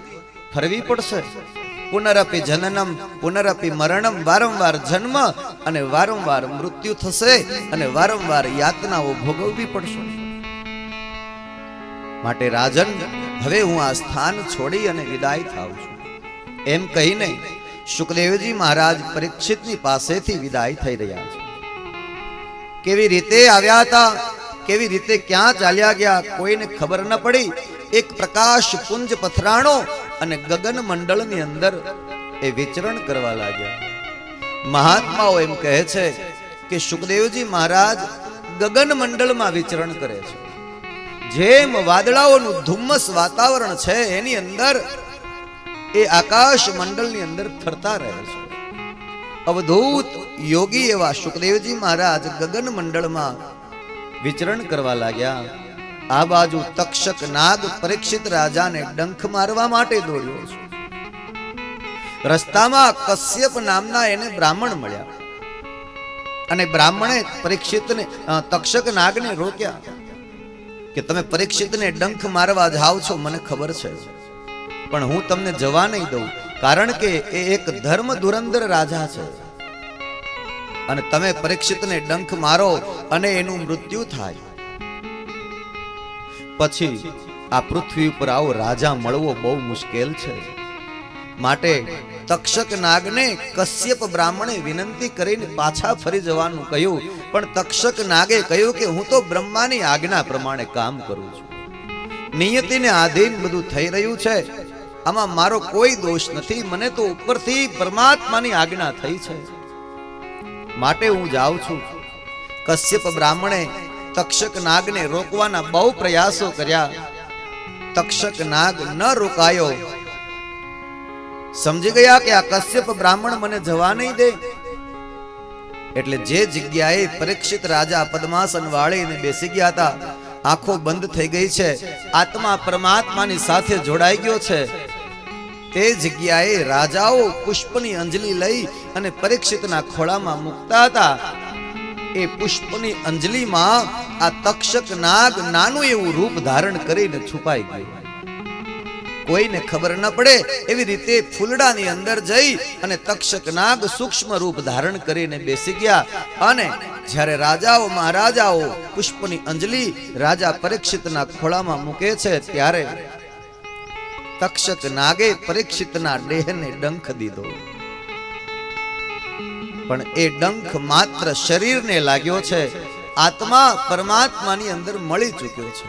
Speaker 1: ફરવી પડશે. પુનરપી જનનમ પુનરપી મરણમ, વારંવાર જન્મ અને વારંવાર મૃત્યુ થશે અને વારંવાર યાતનાઓ ભોગવવી પડશે. માટે રાજન, હવે હું આ સ્થાન છોડી અને વિદાય થાઉં છું. એમ કહીને સુખદેવજી મહારાજ પરીક્ષિતની પાસેથી વિદાય થઈ રહ્યા છે. કેવી રીતે આવ્યા હતા, કેવી રીતે ક્યાં ચાલ્યા ગયા, કોઈને ખબર ન પડી. એક પ્રકાશ પુંજ પથરાણો અને ગગન મંડળની અંદર એ વિચરણ કરવા લાગ્યા. મહાત્માઓ એમ કહે છે કે સુખદેવજી મહારાજ ગગન મંડળમાં વિચરણ કરે છે. જેમ વાદળાઓનું ધુમ્મસ વાતાવરણ છે એની અંદર એ આકાશ મંડળની અંદર ફરતા રહે છે. અવધૂત યોગી એવા સુખદેવજી મહારાજ ગગન મંડળમાં વિચરણ કરવા લાગ્યા. આ બાજુ તક્ષક નાગ પરીક્ષિત રાજાને ડંખ મારવા માટે દોડ્યો છે. રસ્તામાં કશ્યપ નામના એને બ્રાહ્મણ મળ્યા અને બ્રાહ્મણે પરીક્ષિતને, તક્ષક નાગને રોક્યા કે તમે પરીક્ષિતને ડંખ મારવા જાઓ છો, મને ખબર છે, પણ હું તમને જવા નહીં દઉં. કારણ કે એ એક ધર્મ ધુરંધર રાજા છે અને તમે પરીક્ષિતને ડંખ મારો અને એનું મૃત્યુ થાય, પછી આ પૃથ્વી ઉપર આવો રાજા મળવો બહુ મુશ્કેલ છે. માટે તક્ષક નાગને કશ્યપ બ્રાહ્મણે વિનંતી કરીને પાછા ફરી જવાનું કહ્યું. પણ તક્ષક નાગે કહ્યું કે હું તો બ્રહ્માની આજ્ઞા પ્રમાણે કામ કરું છું, નિયતિને આધીન બધું થઈ રહ્યું છે, આમાં મારો કોઈ દોષ નથી. મને તો ઉપરથી પરમાત્માની આજ્ઞા થઈ છે, માટે હું જાઉં છું. કશ્યપ બ્રાહ્મણે તક્ષક નાગને રોકવાના બહુ પ્રયાસો કર્યા. તક્ષક નાગ ન રોકાયો. સમજી ગયા કે આ કશ્યપ બ્રાહ્મણ મને જવા નહીં દે. એટલે જે જગ્યાએ પરીક્ષિત રાજા પદ્માસન વાળીને બેસી ગયા હતા, આંખો બંધ થઈ ગઈ છે, આત્મા પરમાત્માની સાથે જોડાઈ ગયો છે, તે જગ્યાએ રાજાઓ પુષ્પની અંજલિ લઈ અને પરીક્ષિતના ખોળામાં મૂકતા હતા. એ પુષ્પની અંજલિમાં આ તક્ષક નાગ નાનું એવું રૂપ ધારણ કરીને છુપાઈ ગયું. કોઈને ખબર ન પડે એવી રીતે ફૂલડાની અંદર જઈ અને તક્ષક નાગ સૂક્ષ્મ રૂપ ધારણ કરીને બેસી ગયા. અને જ્યારે રાજાઓ મહારાજાઓ પુષ્પની અંજલિ રાજા પરીક્ષિતના ખોળામાં મૂકે છે, ત્યારે તક્ષક નાગે પરીક્ષિતના દેહને ડંખ દીધો. પણ એ ડંખ માત્ર શરીરને લાગ્યો છે, આત્મા પરમાત્માની અંદર મળી ચૂક્યો છે.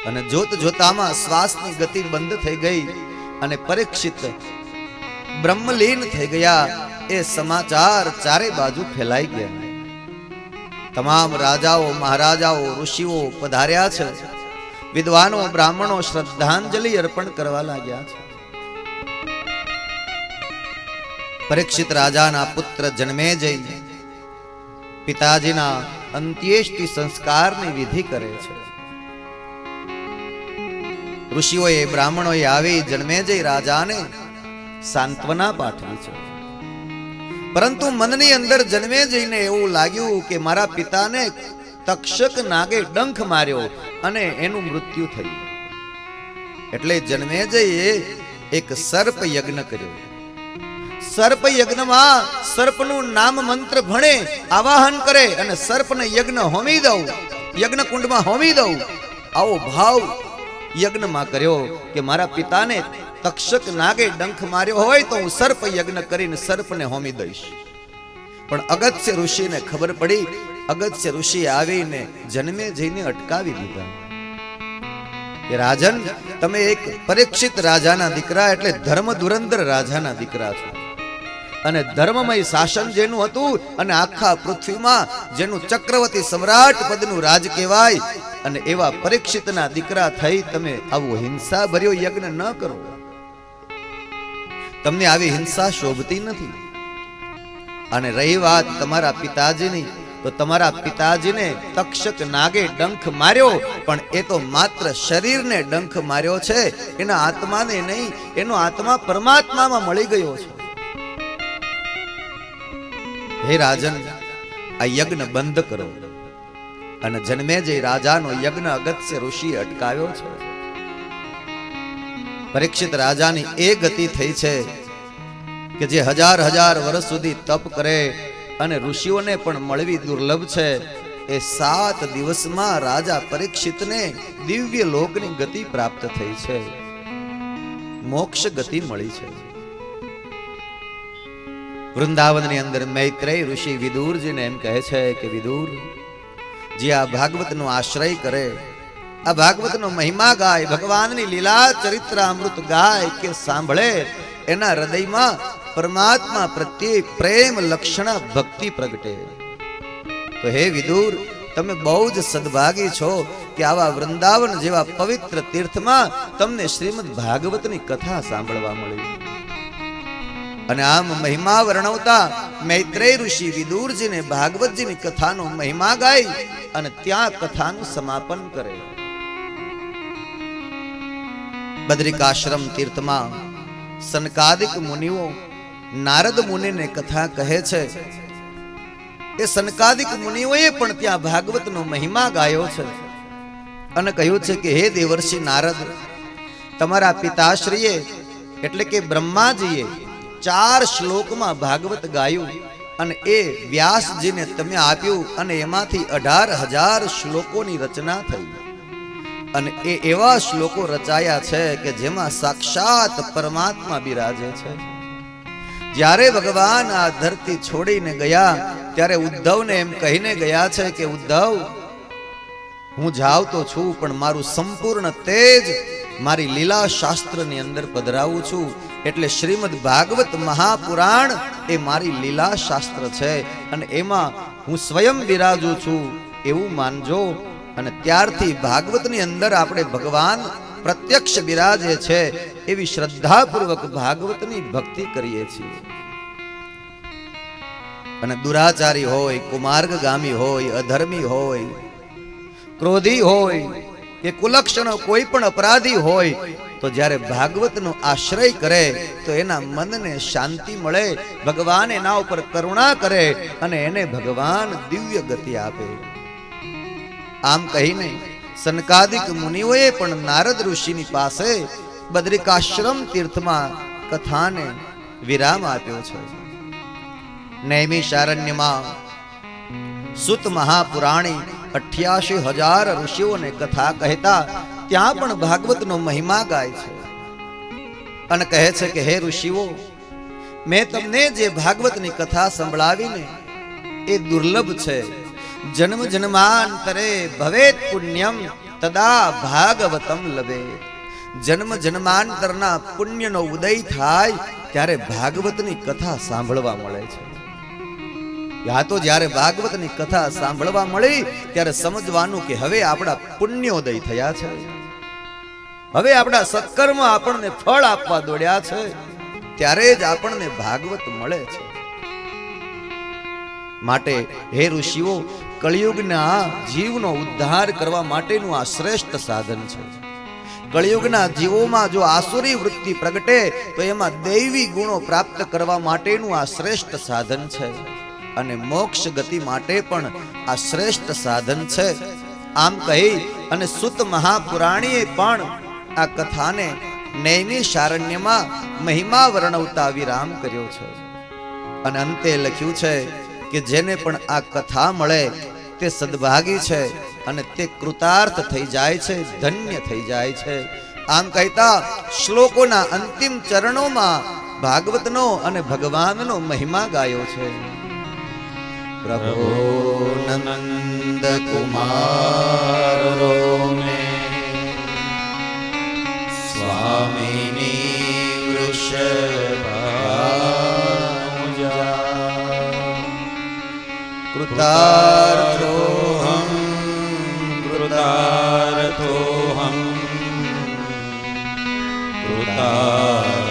Speaker 1: અને જોત જોતામાં શ્વાસની ગતિ બંધ થઈ ગઈ અને પરીક્ષિત બ્રહ્મલીન થઈ ગયા. એ સમાચાર ચારે બાજુ ફેલાઈ ગયા. તમામ રાજાઓ મહારાજાઓ ઋષિઓ પધાર્યા છે. વિદ્વાનો બ્રાહ્મણો શ્રદ્ધાંજલિ અર્પણ કરવા લાગ્યા છે. પરીક્ષિત રાજાના પુત્ર જન્મેજય પિતાજીના અંત્યેષ્ટિ સંસ્કારની વિધિ કરે છે. ઋષિઓએ બ્રાહ્મણોએ આવી જન્મેજય રાજાને સાંત્વના પાઠવી છે. પરંતુ મનની અંદર જન્મેજયને એવું લાગ્યું કે મારા પિતાને તક્ષક નાગે ડંખ માર્યો અને એનું મૃત્યુ થયું. એટલે જન્મેજયે એક સર્પ યજ્ઞ કર્યો. સર્પ યજ્ઞમાં સર્પનું નામ મંત્ર ભણે, આવાહન કરે અને સર્પને યજ્ઞ હોમી દઉં, યજ્ઞ કુંડમાં હોમી દઉં, આવો ભાવ યજ્ઞમાં કર્યો કે મારા પિતાને તક્ષક નાગે ડંખ માર્યો હોય તો હું સર્પ યજ્ઞ કરીને સર્પને હોમી દઈશ. પણ અગત્ય ઋષિને ખબર પડી. અગત્ય ઋષિ આવીને જન્મેજયને અટકાવી દીધા કે રાજન, તમે એક પરીક્ષિત રાજાના દીકરા એટલે ધર્મ ધુરંધર રાજાના દીકરા છો. અને ધર્મમય શાસન જેનું હતું અને આખા પૃથ્વીમાં જેનું ચક્રવર્તી સમ્રાટ પદનું રાજ કહેવાય, અને એવા પરીક્ષિતના દીકરા થઈ તમે આવું હિંસા ભર્યો યજ્ઞ ન કરો. તમને આવી હિંસા શોભતી નથી. અને રહી વાત તમારા પિતાજીની, તો તમારા પિતાજીને તક્ષક નાગે ડંખ માર્યો, પણ એ તો માત્ર શરીરને ડંખ માર્યો છે, એના આત્માને નહીં. એનો આત્મા પરમાત્મામાં મળી ગયો છે. હે રાજન, આ યજ્ઞ બંધ કરો. અને જન્મેજય રાજાનો યજ્ઞ અગત્ય ઋષિએ અટકાવ્યો છે. પરીક્ષિત રાજાની એ ગતિ થઈ છે કે જે હજાર હજાર વર્ષ સુધી તપ કરે અને ઋષિઓને પણ મળવી દુર્લભ છે. એ 7 દિવસમાં રાજા પરીક્ષિતને દિવ્ય લોકની ગતિ પ્રાપ્ત થઈ છે, મોક્ષ ગતિ મળી છે. વૃંદાવનની અંદર મૈત્રેય ઋષિ વિદુરજીને એમ કહે છે કે વિદુર, જે આ ભાગવતનો આશ્રય કરે, આ ભાગવતનો મહિમા ગાય, ભગવાનની લીલા ચરિત્રામૃત ગાય કે સાંભળે, એના હૃદયમાં પરમાત્મા પ્રત્યે પ્રેમ લક્ષણા ભક્તિ પ્રગટે. તો હે વિદુર, તમે બહુ જ સદભાગી છો કે આવા વૃંદાવન જેવા પવિત્ર તીર્થમાં તમને શ્રીમદ ભાગવતની કથા સાંભળવા મળી. અને આમ મહિમા વર્ણવતા મૈત્રેય ઋષિ વિદુરજીને ભાગવતજીની કથાનો મહિમા ગાય અને ત્યાં કથાનું સમાપન કરે. બદ્રિકાશ્રમ તીર્થમાં સનકાદિક મુનિઓ નારદ મુનિને કથા કહે છે. એ સનકાદિક મુનિઓએ પણ ત્યાં ભાગવતનો મહિમા ગાયો છે અને કહ્યું છે કે હે દેવર્ષિ નારદ, તમારા પિતાશ્રીએ એટલે કે બ્રહ્માજીએ 4 શ્લોકમાં ભાગવત ગાયું અને એ વ્યાસજીને તમે આપ્યું અને એમાંથી 18,000 શ્લોકોની રચના થઈ. અને એ એવા શ્લોકો રચાયા છે કે જેમાં સાક્ષાત પરમાત્મા બિરાજે છે. જ્યારે ભગવાન આ ધરતી છોડીને ગયા ત્યારે ઉદ્ધવને એમ કહીને ગયા છે કે ઉદ્ધવ, હું જાવ તો છું પણ મારું સંપૂર્ણ તેજ મારી લીલા શાસ્ત્રની અંદર પધરાવું છું. એટલે શ્રીમદ ભાગવત મહાપુરાણ એ મારી લીલા શાસ્ત્ર છે અને એમાં હું સ્વયં બિરાજું છું એવું માનજો. અને ત્યારથી ભાગવતની અંદર આપણે ભગવાન પ્રત્યક્ષ બિરાજે છે એવી શ્રદ્ધાપૂર્વક ભાગવતની ભક્તિ કરીએ છીએ. અને દુરાચારી હોય, કુમાર્ગગામી હોય, અધર્મી હોય, ક્રોધી હોય કે કુલક્ષણો કોઈ પણ અપરાધી હોય તો જ્યારે ભાગવતનો આશ્રય કરે તો એના મનને શાંતિ મળે, ભગવાન એના ઉપર કરુણા કરે અને એને ભગવાન દિવ્ય ગતિ આપે. આમ કહીને સનકાદિક મુનિઓએ પણ નારદ ઋષિની પાસે બદ્રિકાશ્રમ તીર્થમાં કથાને વિરામ આપ્યો છે. નૈમિષારણ્યમાં સુત મહાપુરાણી 88,000 ઋષિઓને કથા કહેતા ત્યાં પણ ભાગવતનો મહિમા ગાય છે અને કહે છે કે હે ઋષિઓ, મેં તમને જે ભાગવતની કથા સંભળાવીને એ દુર્લભ છે. જન્મ જન્માંતરે ભવેત પુણ્યમ તદા ભાગવતમ લભે. જન્મ જન્માંતરના પુણ્યનો ઉદય થાય ત્યારે ભાગવતની કથા સાંભળવા મળે છે. યા તો જ્યારે ભાગવતની કથા સાંભળવા મળી ત્યારે સમજવાનું કે હવે આપણા પુણ્યોદય થયા છે, હવે આપણા સત્કર્મ આપણને ફળ આપવા દોડ્યા છે, ત્યારે જ આપણને ભાગવત મળે છે. માટે હે ઋષિઓ, કળિયુગના જીવનો ઉદ્ધાર કરવા માટેનું આ શ્રેષ્ઠ સાધન છે. કળિયુગના જીવોમાં જો આસુરી વૃત્તિ પ્રગટે તો એમાં દૈવી ગુણો પ્રાપ્ત કરવા માટેનું આ શ્રેષ્ઠ સાધન છે અને મોક્ષ ગતિ માટે પણ આ શ્રેષ્ઠ સાધન છે. આમ કહી અને સુત મહાપુરાણીએ પણ આ કથાને નૈમિષારણ્યમાં મહિમા વર્ણવતા વિરામ કર્યો છે અને અંતે લખ્યું છે કે જેને પણ આ કથા મળે તે સદભાગી છે અને તે કૃતાર્થ થઈ જાય છે, ધન્ય થઈ જાય છે. આમ કહેતા શ્લોકોના અંતિમ ચરણોમાં ભાગવતનો અને ભગવાનનો મહિમા ગાયો છે. પ્રભો નંદ કુમારો મે સ્વામિની વૃષભાનુજા કૃતાર્થોહમ કૃતાર્થોહમ કૃતાર્થોહમ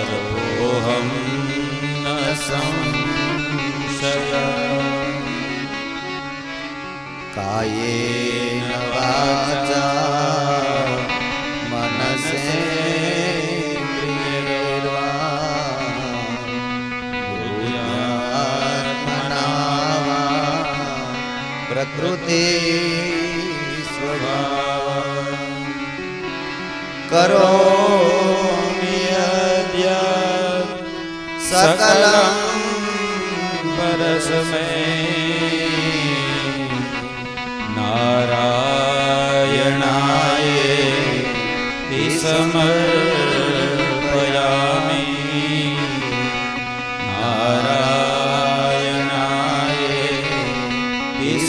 Speaker 1: ન સંશય કાયેન વાચા મનસેન્દ્રિયૈર્વા ભૂયાત્મના પ્રકૃતિ સ્વભાવ કરોમિ અદ્ય સકલં પરસ્મૈ નારાયણાય સમર્પયામિ નારાયણાય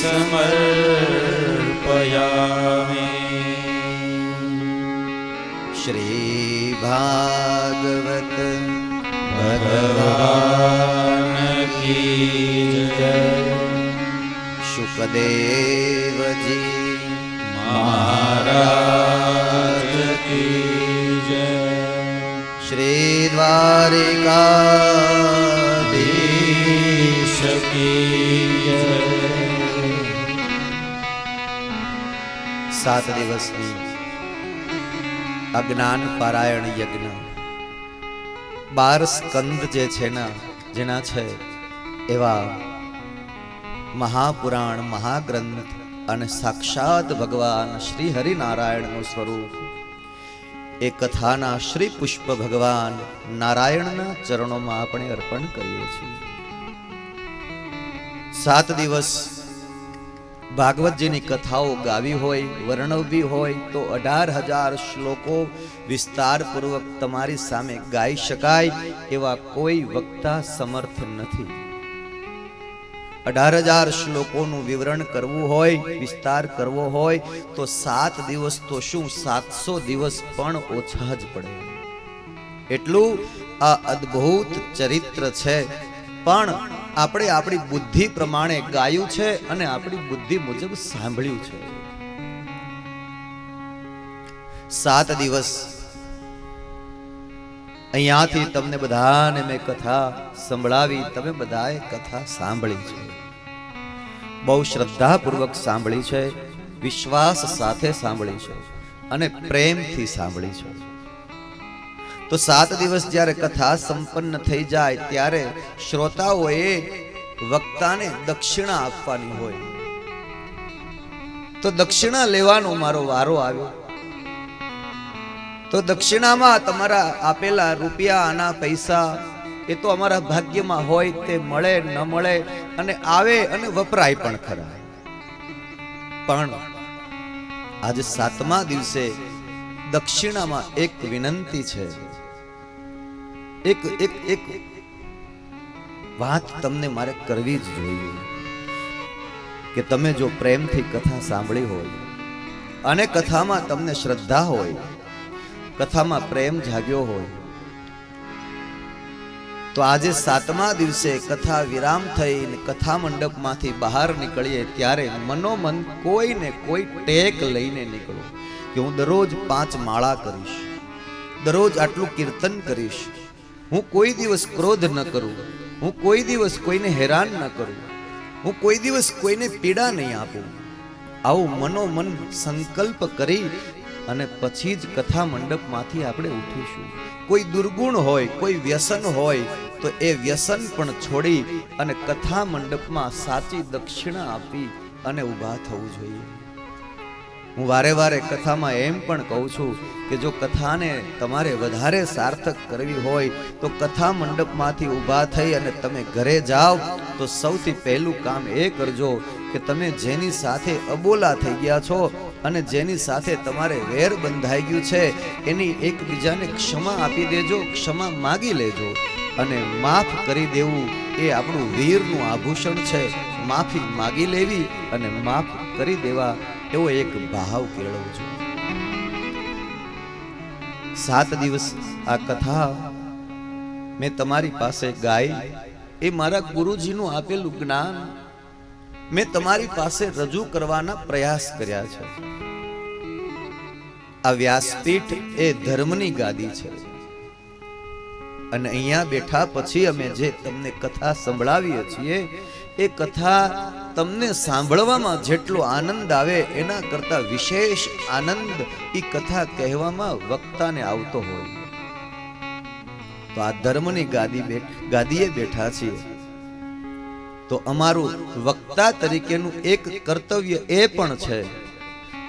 Speaker 1: સમર્પયામિ. શ્રી ભાગવત ભગવાન કી જય. શુકદેવજી મહારાજ કી જય. શ્રી દ્વારિકાધીશ કી જય. 7 દિવસની અજ્ઞાન પારાયણ યજ્ઞ 12 સ્કંદ જે છે જેના છે એવા મહાપુરાણ, મહાગ્રંથ અને સાક્ષાત ભગવાન શ્રી હરિનારાયણનું સ્વરૂપ એ કથાના શ્રી પુષ્પ ભગવાન નારાયણના ચરણોમાં આપણે અર્પણ કરીએ છીએ. 7 દિવસ ભાગવતજીની કથાઓ ગાવી હોય, વર્ણવવી હોય તો 18,000 શ્લોકો વિસ્તારપૂર્વક તમારી સામે ગાઈ શકાય એવા કોઈ વક્તા સમર્થ નથી. 18,000 શ્લોકોનું વિવરણ કરવું હોય, વિસ્તાર કરવો હોય તો 7 દિવસ તો શું 700 દિવસ પણ ઓછા જ પડે. એટલું આ અદ્ભુત ચરિત્ર છે. પણ આપણે આપણી બુદ્ધિ પ્રમાણે ગાયું છે અને આપણી બુદ્ધિ મુજબ સાંભળ્યું છે. 7 દિવસ અહીંયાથી તમને બધાને મેં કથા સંભળાવી, તમે બધાએ કથા સાંભળી છે, બહુ શ્રદ્ધાપૂર્વક સાંભળી છે, વિશ્વાસ સાથે સાંભળી છે અને પ્રેમથી સાંભળી છે. તો 7 દિવસ જ્યારે કથા સંપન્ન થઈ જાય ત્યારે શ્રોતાઓએ વક્તાને દક્ષિણા આપવાની હોય. તો દક્ષિણા લેવાનો મારો વારો આવ્યો. તો દક્ષિણામાં તમારા આપેલા રૂપિયા, આના પૈસા, એ તો અમારા ભાગ્યમાં હોય, તે મળે ન મળે અને આવે અને વપરાય પણ ખરા. પણ આજે 7મા દિવસે દક્ષિણામાં એક વિનંતી છે. એક વાત તમને મારે કરવી જ જોઈએ કે તમે જો પ્રેમથી કથા સાંભળી હોય અને કથામાં તમને શ્રદ્ધા હોય, કથામાં પ્રેમ જાગ્યો હોય, તો આજે 7મા દિવસે કથા વિરામ થઈને કથા મંડપમાંથી બહાર નીકળીએ ત્યારે મનોમન કોઈને કોઈ ટેક લઈને નીકળો કે હું દરરોજ 5 માળા કરીશ, દરરોજ આટલું કીર્તન કરીશ, હું કોઈ દિવસ ક્રોધ ન કરું, હું કોઈ દિવસ કોઈને હેરાન ન કરું, હું કોઈ દિવસ કોઈને પીડા નહીં આપું. આવું મનોમન સંકલ્પ કરી અને પછી જ કથા મંડપમાંથી આપણે ઉઠીશું. કોઈ દુર્ગુણ હોય, કોઈ વ્યસન હોય તો એ વ્યસન પણ છોડી અને કથા મંડપમાં સાચી દક્ષિણા આપી અને ઊભા થવું જોઈએ. હું વારે વારે કથામાં એમ પણ કહું છું કે જો કથાને તમારે વધારે સાર્થક કરવી હોય તો કથા મંડપમાંથી ઊભા થઈ અને તમે ઘરે જાઓ તો સૌથી પહેલું કામ એ કરજો કે તમે જેની સાથે અબોલા થઈ ગયા છો અને જેની સાથે તમારે વેર બંધાઈ ગયું છે એની એકબીજાને ક્ષમા આપી દેજો, ક્ષમા માગી લેજો. અને માફ કરી દેવું એ આપણું વીરનું આભૂષણ છે. માફી માગી લેવી અને માફ કરી દેવા એવો એક ભાવ કેળવજો. 7 દિવસ આ કથા મેં તમારી પાસે ગાઈ, એ મારા ગુરુજીનું આપેલું જ્ઞાન મેં તમારી પાસે રજૂ કરવાના પ્રયાસ કર્યા છે. આ વ્યાસપીઠ એ ધર્મની ગાદી છે અને અહીંયા બેઠા પછી અમે જે તમને કથા સંભળાવીએ છીએ એ કથા તમને સાંભળવામાં જેટલો આનંદ આવે એના કરતા વિશેષ આનંદ એ કથા કહેવામાં વક્તાને આવતો હોય. તો આ ધર્મની ગાદીએ બેઠા છીએ તો અમારું વક્તા તરીકેનું એક કર્તવ્ય એ પણ છે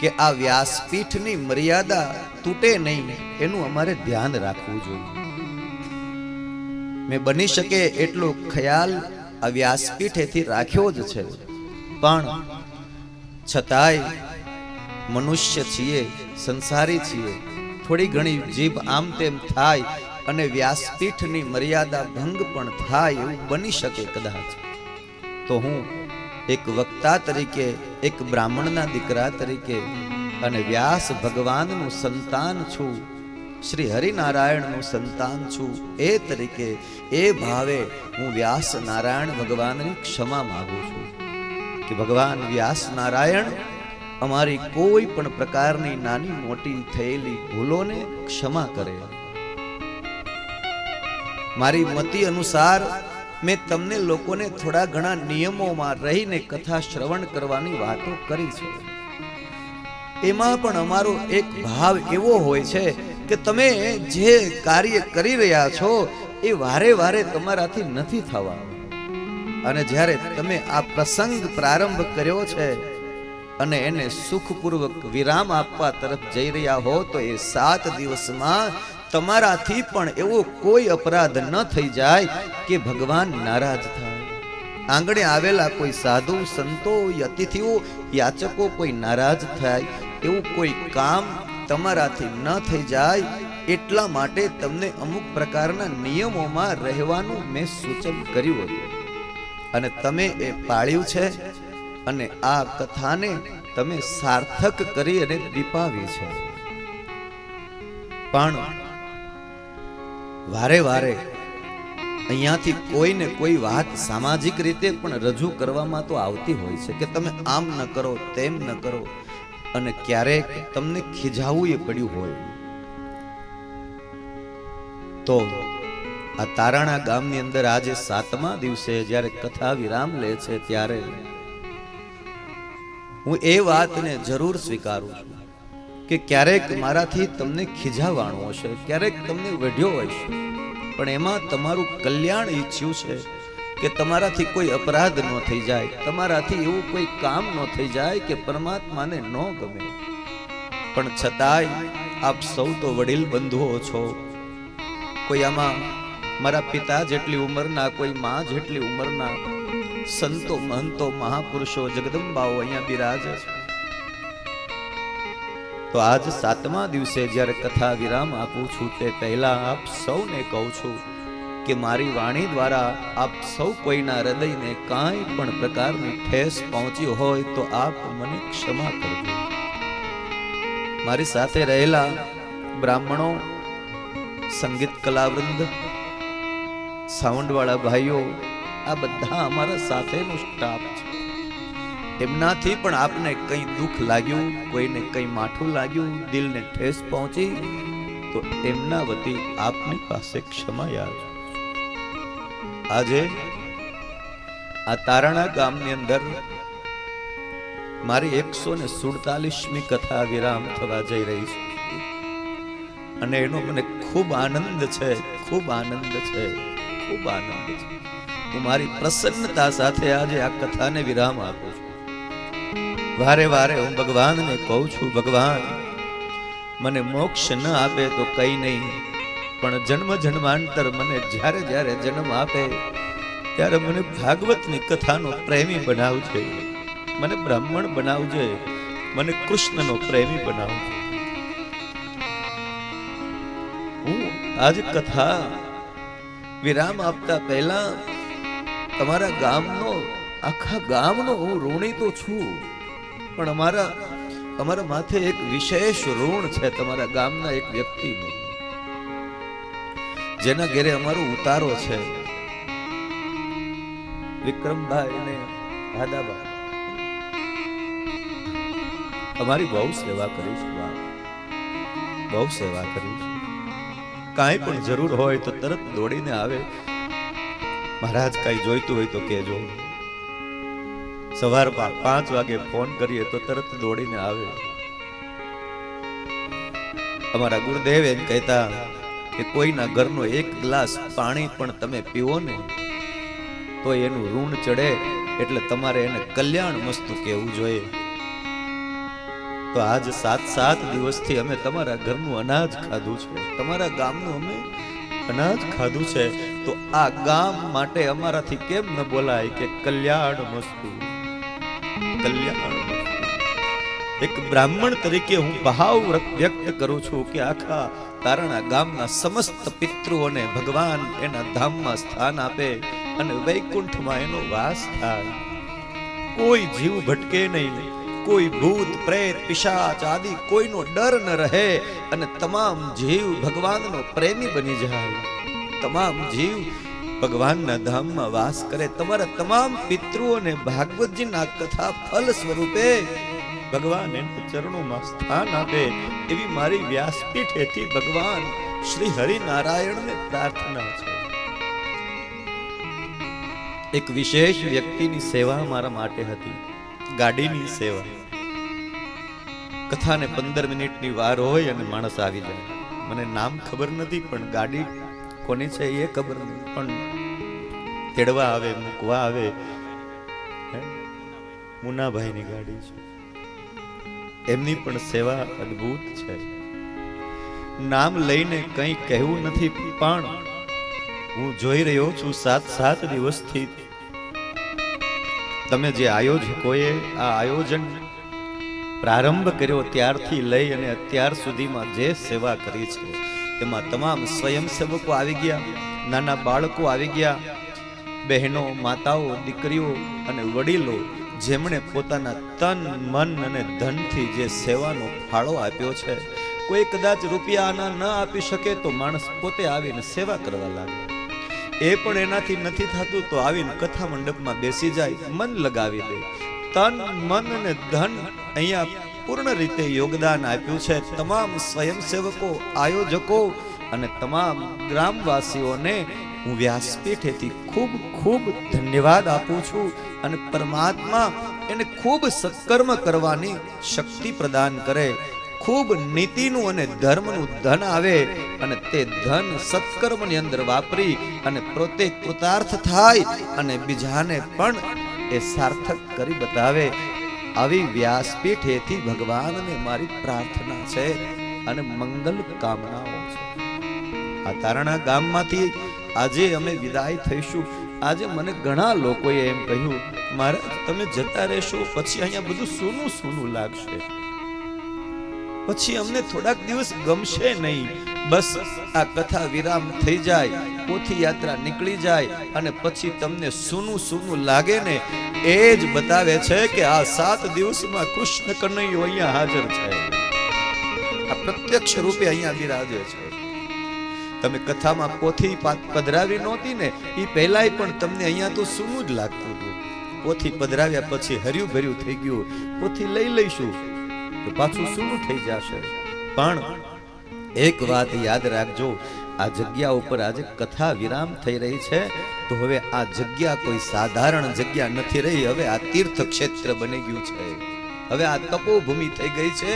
Speaker 1: કે આ વ્યાસપીઠની મર્યાદા તૂટે નહીં એનું અમારે ધ્યાન રાખવું જોઈએ. મેં બની શકે એટલો ખ્યાલ આ વ્યાસપીઠેથી રાખ્યો જ છે, પણ છતાંય મનુષ્ય છીએ, સંસારી છીએ, થોડી ઘણી જીભ આમ તેમ થાય અને વ્યાસપીઠની મર્યાદા ભંગ પણ થાય એવું બની શકે કદાચ. તો હું એક વક્તા તરીકે, એક બ્રાહ્મણના દીકરા તરીકે અને વ્યાસ ભગવાનનું સંતાન છું, શ્રી હરિનારાયણનું સંતાન છું, એ તરીકે એ ભાવે હું વ્યાસ નારાયણ ભગવાનની ક્ષમા માંગુ છું કે ભગવાન વ્યાસ નારાયણ અમારી કોઈ પણ પ્રકારની નાની મોટી થયેલી ભૂલોને ક્ષમા કરે. મારી મતિ અનુસાર મેં તમને લોકોને થોડા ઘણા નિયમોમાં રહીને કથા શ્રવણ કરવાની વાતો કરી છે. એમાં પણ અમારો એક ભાવ એવો હોય છે કે તમે જે કાર્ય કરી રહ્યા છો એ વારે વારે તમારાથી નથી થવા, અને જ્યારે તમે આ પ્રસંગ પ્રારંભ કર્યો છે અને એને સુખપૂર્વક વિરામ આપવા તરફ જઈ રહ્યા હો તો એ 7 દિવસમાં તમારાથી પણ એવો કોઈ અપરાધ ન થઈ જાય કે ભગવાન નારાજ થાય. આંગણે આવેલા કોઈ સાધુ સંતો, અતિથિઓ, યાચકો કોઈ નારાજ થાય એવું કોઈ કામ તમારાથી ન થઈ જાય એટલા માટે તમને અમુક પ્રકારના નિયમોમાં રહેવાનું મેં સૂચન કર્યું હતું અને તમે એ પાળ્યું છે અને આ કથાને તમે સાર્થક કરી અને દીપાવી છે. પણ વારે વારે અહીંયાથી કોઈને કોઈ વાત સામાજિક રીતે પણ રજૂ કરવામાં તો આવતી હોય છે કે તમે આમ ન કરો, તેમ ન કરો, અને ક્યારેક તમને ખીજાવું એ પડ્યું હોય. તો આ તારાણા ગામની અંદર આજે 7મા દિવસે જ્યારે કથા વિરામ લે છે ત્યારે હું એ વાતને જરૂર સ્વીકારું છું કે ક્યારેક મારાથી તમને ખીજાવાણું હશે, ક્યારેક તમને વઢ્યો હશે, પણ એમાં તમારું કલ્યાણ ઈચ્છ્યું છે કે તમારાથી કોઈ અપરાધ ન થઈ જાય, તમારાથી એવું કોઈ કામ ન થઈ જાય કે પરમાત્માને ન ગમે. પણ છતાંય આપ સૌ તો વડીલ બંધુઓ છો. કોઈ આમાં મારા પિતા જેટલી ઉંમરના, કોઈ માં જેટલી ઉંમરના સંતો, મહંતો, મહાપુરુષો, જગદંબાઓ અહીંયા બિરાજે છે. તો આજ 7મા દિવસે જ્યારે કથા વિરામ આપું છું તે પહેલા આપ સૌને કહું છું કે મારી વાણી દ્વારા આપ સૌ કોઈના હૃદયને કાંઈ પણ પ્રકારની ઠેસ પહોંચી હોય તો આપ મને ક્ષમા કરજો. મારી સાથે રહેલા બ્રાહ્મણો, સંગીત કલાવૃંદ, સાઉન્ડ વાળા ભાઈઓ, આ બધા અમારા સાથેનો સ્ટાફ છે. એમનાથી પણ આપને કંઈ દુઃખ લાગ્યું, કોઈને કંઈ માઠું લાગ્યું, દિલને ઠેસ પહોંચી તો એમના વતી આપની પાસે ક્ષમા યાચું. આજે આ તારાણા ગામની અંદર મારી 147મી કથા વિરામ થવા જઈ રહી છે અને એનો મને ખૂબ આનંદ છે, ખૂબ આનંદ છે, ખૂબ આનંદ છે. હું મારી પ્રસન્નતા સાથે આજે આ કથાને વિરામ આપું છું. વારે વારે હું ભગવાનને કહું છું, ભગવાન મને મોક્ષ ન આપે તો કઈ નહીં, પણ જન્મ જન્માંતર મને જ્યારે જ્યારે જન્મ આપે ત્યારે મને ભાગવતની કથાનો પ્રેમી બનાવજે, મને બ્રાહ્મણ બનાવજે, મને કૃષ્ણનો પ્રેમી બનાવજે. હું આજ કથા વિરામ આપતા પહેલા તમારા ગામનો, આખા ગામનો હું ઋણી તો છું, પણ અમારા માથે એક વિશેષ ઋણ છે તમારા ગામના એક વ્યક્તિનું, જેના ઘરે અમારો ઉતારો છે. વિક્રમભાઈ અને દાદાબા અમારી બહુ સેવા કરીશું, બહુ સેવા કરીશું. કાંઈ પણ જરૂર હોય તો તરત દોડીને આવે. મહારાજ કાંઈ જોઈતું હોય તો કહેજો. સવારમાં 5 વાગે ફોન કરીએ તો તરત દોડીને આવે. અમારા ગુરુદેવ એમ કહેતા કે કોઈના ઘરનો એક ગ્લાસ પાણી પણ તમે પીવો ને તો એનું ઋણ ચડે, એટલે તમારે એને કલ્યાણ મસ્તુ કહેવું જોઈએ. તો આજ 7 દિવસથી અમે તમારા ઘરનું અનાજ ખાધું છે, તમારા ગામનું અમે અનાજ ખાધું છે. તો આ ગામ માટે અમારાથી કેમ ન બોલાય કે કલ્યાણ મસ્તુ, કલ્યાણ મસ્તુ. એક બ્રાહ્મણ તરીકે હું ભાવ વ્યક્ત કરું છું કે આખા તારણા ગામના સમસ્ત પિતૃઓને ભગવાન એના ધામમાં સ્થાન આપે અને વૈકુંઠમાં એનો વાસ થાય. કોઈ જીવ ભટકે નહીં, કોઈ ભૂત પ્રેત પિશાચ આદિ કોઈનો ડર ન રહે અને તમામ જીવ ભગવાનનો પ્રેમી બની જાય, તમામ જીવ ભગવાનના ધામમાં વાસ કરે. તમારા તમામ પિતૃઓને ભાગવતજીના કથા ફલ સ્વરૂપે ભગવાન એના ચરણોમાં સ્થાન આપે એવી મારી વ્યાસપીઠેથી ભગવાન શ્રી હરિનારાયણને પ્રાર્થના છે. એક વિશેષ વ્યક્તિની સેવા મારા માટે હતી, ગાડીની સેવા. કથાને 15 મિનિટની વાર હોય અને માણસ આવી જાય. મને નામ ખબર નથી, પણ ગાડી કોની છે એ ખબર નથી, પણ તેડવા આવે, મૂકવા આવે. મુનાભાઈની ગાડી છે. એમની પણ સેવા અદ્ભુત છે. નામ લઈને કંઈ કહેવું નથી, પણ હું જોઈ રહ્યો છું 7 દિવસથી તમે જે આયોજકોએ આ આયોજન પ્રારંભ કર્યો ત્યારથી લઈ અને અત્યાર સુધીમાં જે સેવા કરી છે એમાં તમામ સ્વયંસેવકો આવી ગયા, નાના બાળકો આવી ગયા, બહેનો, માતાઓ, દીકરીઓ અને વડીલો જેમણે પોતાના તન, મન અને ધનથી જે સેવાનો ફાળો આપ્યો છે. કોઈ કદાચ રૂપિયા આના ન આપી શકે તો માણસ પોતે આવીને સેવા કરવા લાગે. એ પણ એનાથી નથી થતું તો આવીને કથા મંડપમાં બેસી જાય, મન લગાવી દે. તન મન અને ધન અહીંયા પૂર્ણ રીતે યોગદાન આપ્યું છે. તમામ સ્વયંસેવકો, આયોજકો અને તમામ ગ્રામવાસીઓને હું વ્યાસપીઠેથી ખૂબ ખૂબ ધન્યવાદ આપું છું. અને પરમાત્મા એને ખૂબ સત્કર્મ કરવાની શક્તિ પ્રદાન કરે, ખૂબ નીતિનું અને ધર્મનું ધન આવે અને તે ધન સત્કર્મની અંદર વાપરી અને પોતે કૃતાર્થ થાય અને બીજાને પણ એ સાર્થક કરી બતાવે. આવી વ્યાસપીઠેથી ભગવાનને મારી પ્રાર્થના છે અને મંગલ કામનાઓ છે. આ તારણા ગામમાંથી આજે અમે વિદાય થઈશું. આજે મને ઘણા લોકોએ એમ કહ્યું, મહારાજ તમે જતા રહેશો પછી અહીંયા બધું સૂનું સૂનું લાગશે, પછી અમને થોડાક દિવસ ગમશે નહીં. બસ આ કથા વિરામ થઈ જાય, પોથી યાત્રા નીકળી જાય અને પછી તમને સૂનું સૂનું લાગે ને એ જ બતાવે છે કે આ 7 દિવસમાં કૃષ્ણ કનૈયો અહીંયા હાજર છે. આ પ્રત્યક્ષ રૂપે અહીંયા બિરાજે છે. તમે કથામાં પોથી પધરાવી નહોતી ને એ પહેલાય પણ તમને અહીંયા તો સૂનું જ લાગતું હતું. પોથી પધરાવ્યા પછી હર્યું ભર્યું થઈ ગયું, પોથી લઈ લઈશું તો પાછું સૂનું થઈ જશે. પણ એક વાત યાદ રાખજો, આ જગ્યા ઉપર આજે કથા વિરામ થઈ રહી છે તો હવે આ જગ્યા કોઈ સાધારણ જગ્યા નથી રહી. હવે આ તીર્થ ક્ષેત્ર બની ગયું છે. હવે આ તપોભૂમિ થઈ ગઈ છે.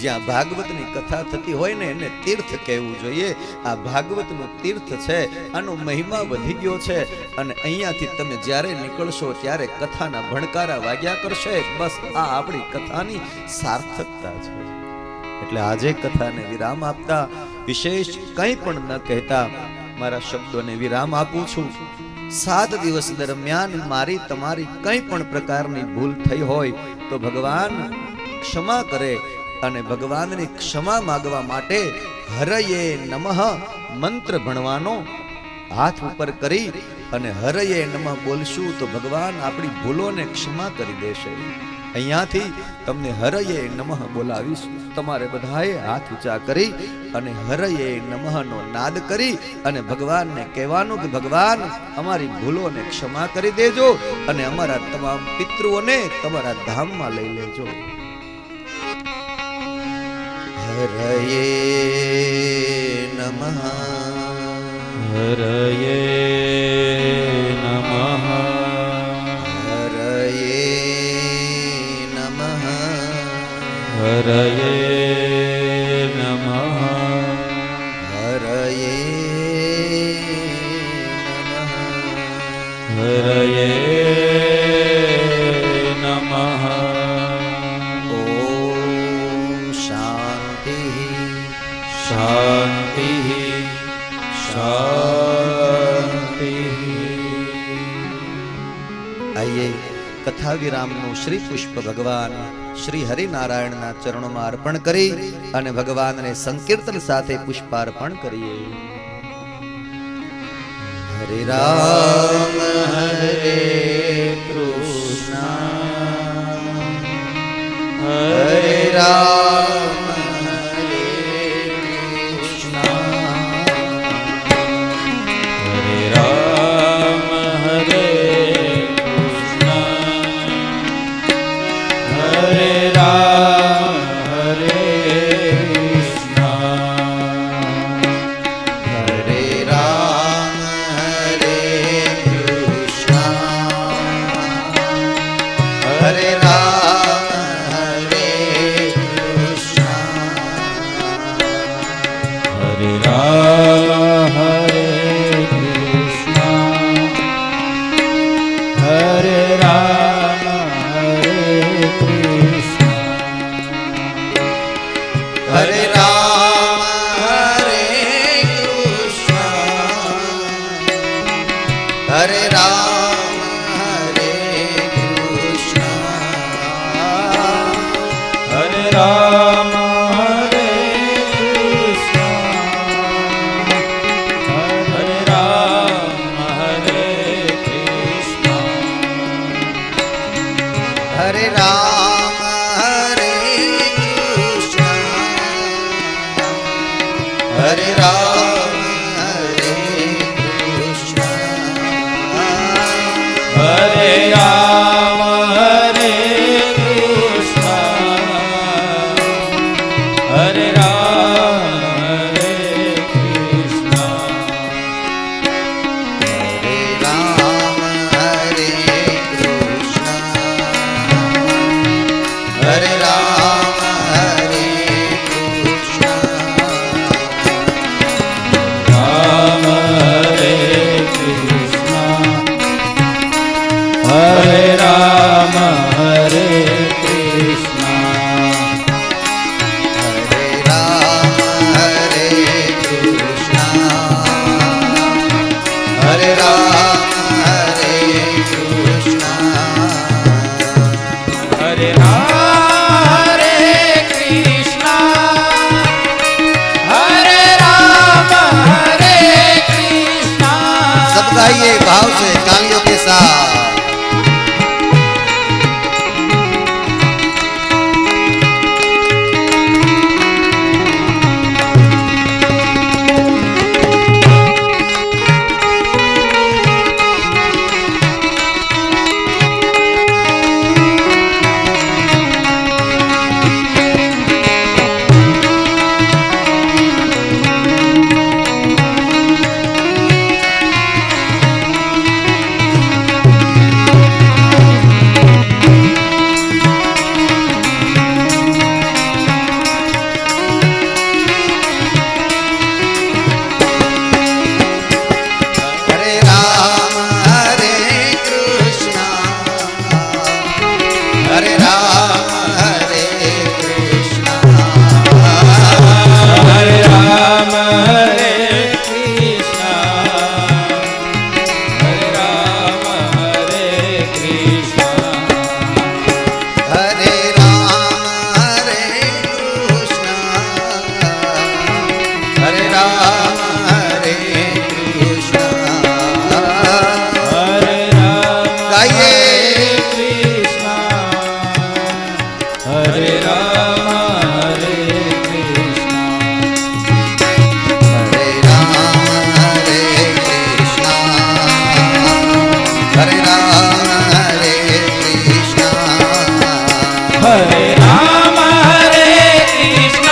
Speaker 1: જ્યાં ભાગવતની કથા થતી હોય ને એને તીર્થ કહેવું જોઈએ. આ ભાગવતનું તીર્થ છે, આનો મહિમા વધી ગયો છે. અને અહીંયાથી તમે જ્યારે નીકળશો ત્યારે કથાના ભણકારા વાગ્યા કરશે. બસ આ આપણી કથાની સાર્થકતા છે. એટલે આજે કથાને વિરામ આપતા વિશેષ કંઈ પણ ન કહેતા મારા શબ્દોને વિરામ આપું છું. 7 દિવસ દરમિયાન મારી તમારી કંઈ પણ પ્રકારની ભૂલ થઈ હોય તો ભગવાન ક્ષમા કરે. અને ભગવાનની ક્ષમા માંગવા માટે હરયે નમઃ મંત્ર ભણવાનો હાથ ઉપર કરી અને હરયે નમઃ બોલશું તો ભગવાન આપણી ભૂલોને ક્ષમા કરી દેશે. અહીંયાથી તમને હરયે નમઃ બોલાવીશું. તમારે બધાએ હાથ ઊંચા કરી અને હરયે નમઃનો નાદ કરી અને ભગવાનને કહેવાનું કે ભગવાન અમારી ભૂલોને ક્ષમા કરી દેજો અને અમારા તમામ પિતૃઓને તમારા ધામમાં લઈ લેજો. હરયે નમઃ
Speaker 2: હરયે નમઃ હરયે નમઃ
Speaker 1: હરયે નમઃ
Speaker 2: હરયે નમઃ.
Speaker 1: ઓમ શાંતિ
Speaker 2: શાંતિ શાંતિ.
Speaker 1: આઈએ કથા વિરામનું શ્રી પુષ્પ ભગવાન શ્રી હરિનારાયણના ચરણોમાં અર્પણ કરી અને ભગવાનને સંકીર્તન સાથે પુષ્પાર્પણ કરીએ. હરે રામ હરે કૃષ્ણ હરે રામ હરે કૃષ્ણ
Speaker 2: હરે રામ હરે હરે રામ હરે કૃષ્ણ
Speaker 1: હરે રામ હરે કૃષ્ણ હરે રામ હરે કૃષ્ણ
Speaker 2: હરે રામ હરે કૃષ્ણ હરે રામ હરે કૃષ્ણ
Speaker 1: હરે રામ હરે કૃષ્ણ હરે રામ હરે કૃષ્ણ
Speaker 2: હરે રામ હરે કૃષ્ણ હરે રામ હરે કૃષ્ણ
Speaker 1: હરે રામ હરે કૃષ્ણ હરે રામ હરે કૃષ્ણ
Speaker 2: હરે રામ હરે કૃષ્ણ
Speaker 1: હરે રામ હરે કૃષ્ણ હરે રામ હરે કૃષ્ણ
Speaker 2: હરે રામ હરે કૃષ્ણ હરે રામ હરે કૃષ્ણ
Speaker 1: सब गाइए भाव से तालियों के साथ हरे राम हरे कृष्ण हरे राम हरे कृष्ण
Speaker 2: હરે રામ હરે કૃષ્ણ હરે રામ હરે કૃષ્ણ
Speaker 1: हरे राम हरे कृष्ण हरे राम हरे कृष्ण
Speaker 2: હરે રામ
Speaker 1: गाइए
Speaker 2: કૃષ્ણ હરે રામ હરે કૃષ્ણ
Speaker 1: हरे राम हरे कृष्ण हरे राम हरे कृष्ण
Speaker 2: હરે રામ હરે કૃષ્ણ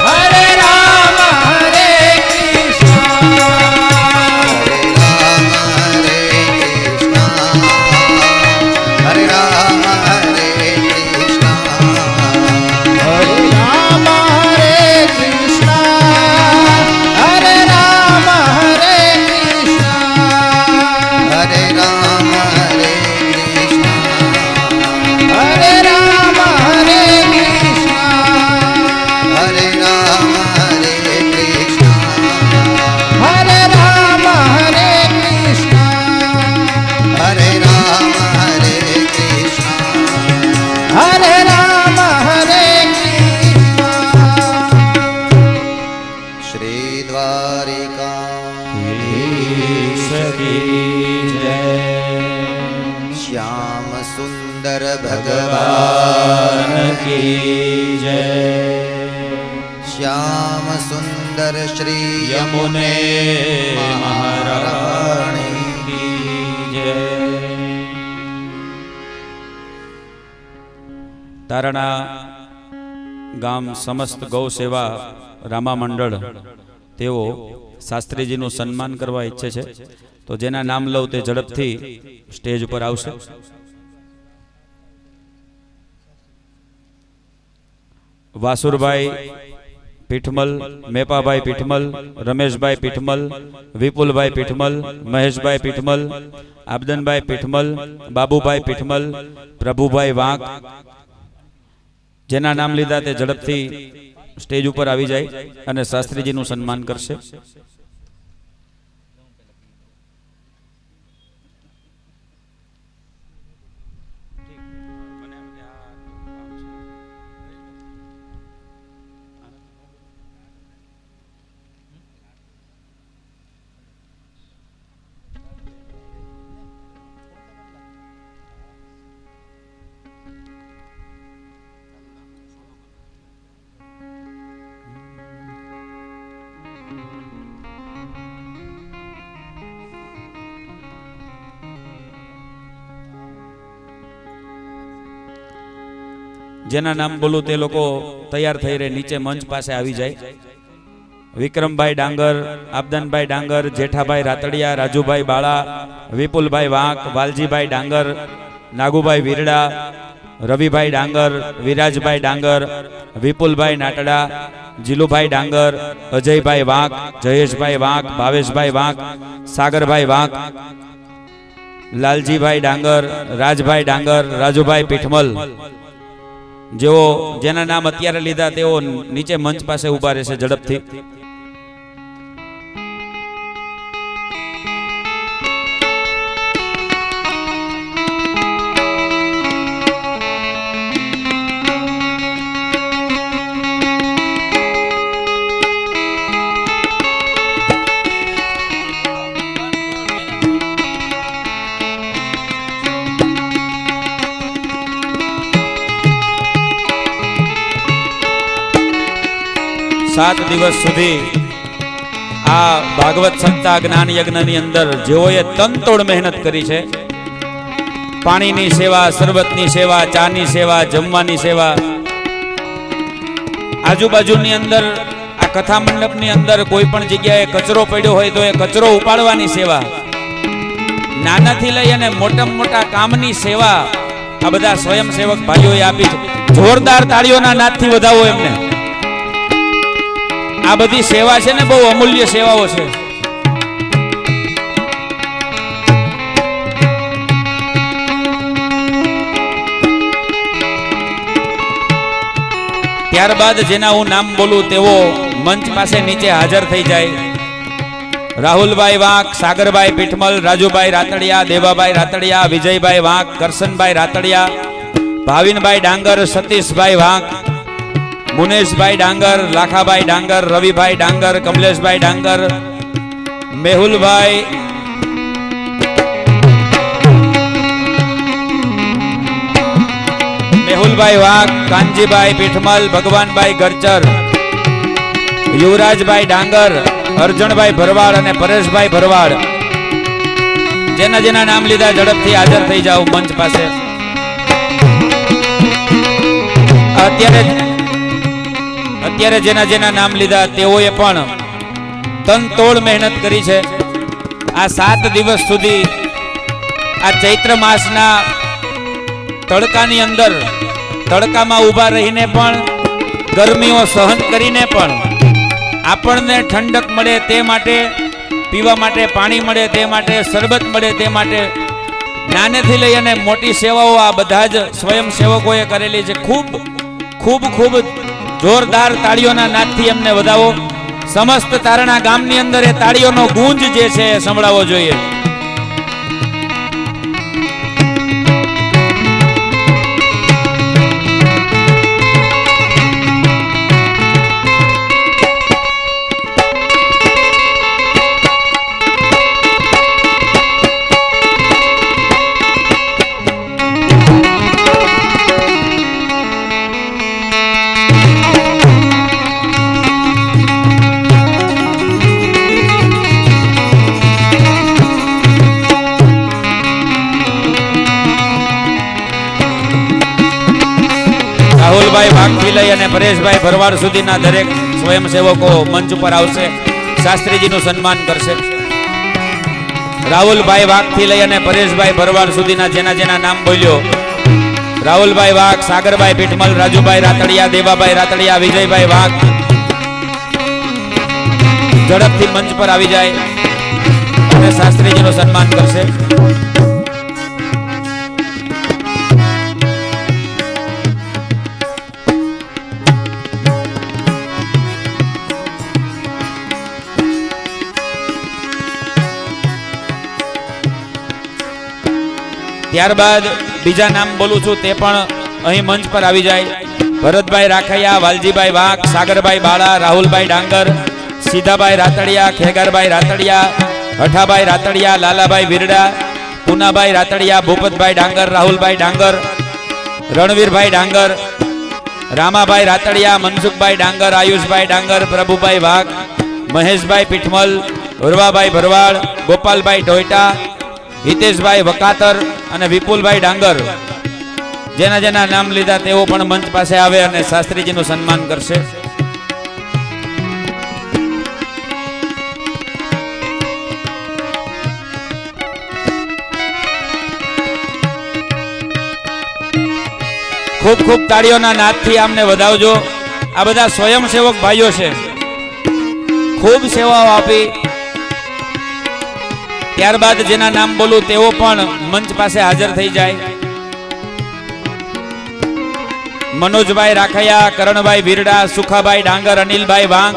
Speaker 2: હરે રામ હરે કૃષ્ણ
Speaker 1: हरे राम हरे कृष्ण हरे राम हरे कृष्ण
Speaker 2: હરે રામ હરે કૃષ્ણ
Speaker 1: हरे राम हरे कृष्ण
Speaker 2: હરે રામ હરે કૃષ્ણ
Speaker 1: हरे राम हरे कृष्ण
Speaker 2: હરે રામ હરે કૃષ્ણ
Speaker 1: हरे राम हरे कृष्ण
Speaker 2: હરે રામ હરે કૃષ્ણ
Speaker 1: श्री द्वारिका श्याम सुंदर भगवान
Speaker 2: की जय
Speaker 1: श्याम सुंदर श्री
Speaker 2: यमुने
Speaker 1: महारानी
Speaker 2: की जय તારણા ગામ સમસ્ત ગૌ સેવા રામા મંડળ તેઓ શાસ્ત્રીજીનું સન્માન કરવા ઈચ્છે છે, તો જેના નામ લઉં તે ઝડપથી સ્ટેજ ઉપર આવશે. વાસુરભાઈ પીઠમલ, મેપાભાઈ પીઠમલ, રમેશભાઈ પીઠમલ, વિપુલભાઈ પીઠમલ, મહેશભાઈ પીઠમલ, આબદનભાઈ પીઠમલ, બાબુભાઈ પીઠમલ, પ્રભુભાઈ વાંક, જેના નામ લીધા તે ઝડપથી સ્ટેજ ઉપર આવી જાય અને શાસ્ત્રીજીનું સન્માન કરશે. જેના નામ બોલું તે લોકો તૈયાર થઈ રહે નીચે મંચ પાસે આવી જાય. વિક્રમભાઈ ડાંગર, આબદાનભાઈ ડાંગર, જેઠાભાઈ રાતડિયા, રાજુભાઈ બાળા, વિપુલભાઈ વાંક, વાલજીભાઈ ડાંગર, નાગુભાઈ વીરડા, રવિભાઈ ડાંગર, વિરાજભાઈ ડાંગર, વિપુલભાઈ નાટડા, જીલુભાઈ ડાંગર, અજયભાઈ વાંક, જયેશભાઈ વાંક, ભાવેશભાઈ વાંક, સાગરભાઈ વાંક, લાલજીભાઈ ડાંગર, રાજભાઈ ડાંગર, રાજુભાઈ પીઠમલ, જેઓ જેના નામ અત્યારે લીધા તેઓ નીચે મંચ પાસે ઊભા રહેશે ઝડપથી. સાત દિવસ સુધી આ ભાગવત સપ્તાહ જ્ઞાન યજ્ઞની અંદર જેઓએ તનતોડ મહેનત કરી છે, પાણીની સેવા, શરબતની સેવા, ચાની સેવા, જમવાની સેવા, આજુબાજુની અંદર આ કથા મંડપની અંદર કોઈ પણ જગ્યાએ કચરો પડ્યો હોય તો એ કચરો ઉપાડવાની સેવા, નાનાથી લઈ અને મોટામાં મોટા કામની સેવા આ બધા સ્વયંસેવક ભાઈઓએ આપી છે. જોરદાર તાળીઓના નાદથી વધાવો એમને. આ બધી સેવા છે ને બહુ અમૂલ્ય સેવાઓ છે. ત્યારબાદ જેના હું નામ બોલું તેવો મંચ પાસે નીચે હાજર થઈ જાય. રાહુલભાઈ વાંક, સાગરભાઈ પીઠમલ, રાજુભાઈ રાતડિયા, દેવાભાઈ રાતડિયા, વિજયભાઈ વાંક, કરશનભાઈ રાતડિયા, ભાવિનભાઈ ડાંગર, સતીશભાઈ વાંક, મુનેશભાઈ ડાંગર, લાખાભાઈ ડાંગર, રવિભાઈ ડાંગર, કમલેશભાઈ ડાંગર, મેહુલભાઈ, મેહુલભાઈ વાઘ, કાનજીભાઈ પીઠમલ, ભગવાનભાઈ ગરચર, યુવરાજભાઈ ડાંગર, અર્જણભાઈ ભરવાડ અને પરેશભાઈ ભરવાડ, જેના જેના નામ લીધા ઝડપથી હાજર થઈ જાઓ મંચ પાસે. અત્યારે જેના જેના નામ લીધા તેઓએ પણ તનતોડ મહેનત કરી છે. આ 7 દિવસ સુધી આ ચૈત્ર માસના તડકાની અંદર તડકામાં ઊભા રહીને પણ, ગરમીઓ સહન કરીને પણ આપણને ઠંડક મળે તે માટે, પીવા માટે પાણી મળે તે માટે, શરબત મળે તે માટે, નાનેથી લઈ અને મોટી સેવાઓ આ બધા જ સ્વયંસેવકોએ કરેલી છે. ખૂબ ખૂબ ખૂબ જોરદાર તાળીઓના નાદથી એમને વધાવો. સમસ્ત તારણા ગામની અંદર એ તાળીઓનો ગુંજ જે છે એ સંભળાવવો જોઈએ. રાહુલભાઈ વાઘથી લઈ અને પરેશભાઈ ભરવાડ સુધીના દરેક સ્વયંસેવકો મંચ ઉપર આવશે, શાસ્ત્રીજીનું સન્માન કરશે. રાહુલભાઈ વાઘથી લઈ અને પરેશભાઈ ભરવાડ સુધીના જેના જેના નામ બોલ્યો, રાહુલભાઈ વાઘ, સાગરભાઈ પીઠમલ, રાજુભાઈ રાતડિયા, દેવાભાઈ રાતડિયા, વિજયભાઈ વાઘ ઝડપથી મંચ પર આવી જાય અને શાસ્ત્રીજીનું સન્માન કરશે. ત્યારબાદ બીજા નામ બોલું છું તે પણ અહીં મંચ પર આવી જાય. ભરતભાઈ રાખૈયા, વાલજીભાઈ વાઘ, સાગરભાઈ બાળા, રાહુલભાઈ ડાંગર, સીધાભાઈ રાતડિયા, ખેગારભાઈ રાતડિયા, હઠાભાઈ રાતડિયા, લાલાભાઈ વિરડા, પૂનાભાઈ રાતડિયા, ભૂપતભાઈ ડાંગર, રાહુલભાઈ ડાંગર, રણવીરભાઈ ડાંગર, રામાભાઈ રાતડિયા, મનસુખભાઈ ડાંગર, આયુષભાઈ ડાંગર, પ્રભુભાઈ વાઘ, મહેશભાઈ પીઠમલ, ઉર્વાભાઈ ભરવાડ, ગોપાલભાઈ ટોયટા, હિતેશભાઈ વકાતર અને વિપુલભાઈ ડાંગર, જેના જેના નામ લીધા તેઓ પણ મંચ પાસે આવે અને શાસ્ત્રીજીનું સન્માન કરશે. ખૂબ ખૂબ તાળીઓના નાદથી આમને વધાવજો. આ બધા સ્વયંસેવક ભાઈઓ છે, ખૂબ સેવાઓ આપી ત્યારબાદ જેના નામ બોલું તેઓ પણ મંચ પાસે હાજર થઈ જાય. મનોજભાઈ રાખૈયા, કરણભાઈ વીરડા, સુખાભાઈ ડાંગર, અનિલભાઈ વાંક,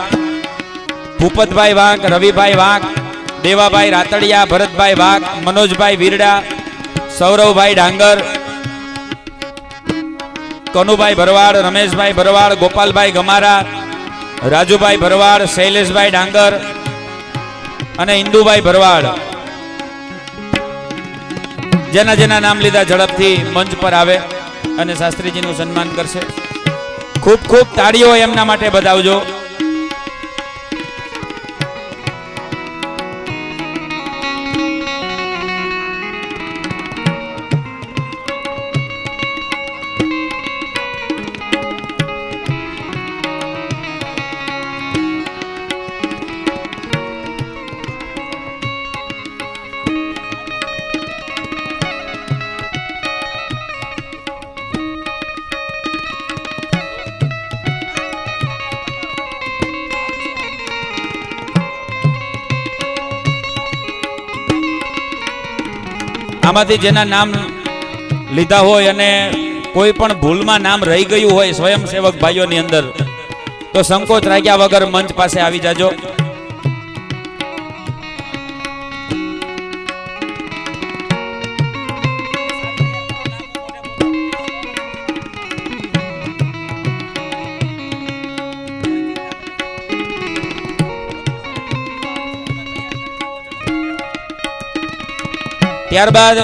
Speaker 2: ભૂપતભાઈ વાંક, રવિભાઈ વાંક, દેવાભાઈ રાતડિયા, ભરતભાઈ વાંક, મનોજભાઈ વીરડા, સૌરવભાઈ ડાંગર, કનુભાઈ ભરવાડ, રમેશભાઈ ભરવાડ, ગોપાલભાઈ ગમારા, રાજુભાઈ ભરવાડ, શૈલેષભાઈ ડાંગર અને ઇન્દુભાઈ ભરવાડ. જેના જેના નામ લીધા ઝડપથી મંચ પર આવે અને શાસ્ત્રીજીનું સન્માન કરશે. ખૂબ ખૂબ તાળીઓ એમના માટે બતાવજો. આમાંથી જેના નામ લીધા હોય અને કોઈ પણ ભૂલમાં નામ રહી ગયું હોય સ્વયંસેવક ભાઈઓની અંદર, તો સંકોચ રાખ્યા વગર મંચ પાસે આવી જાજો. ત્યારબાદ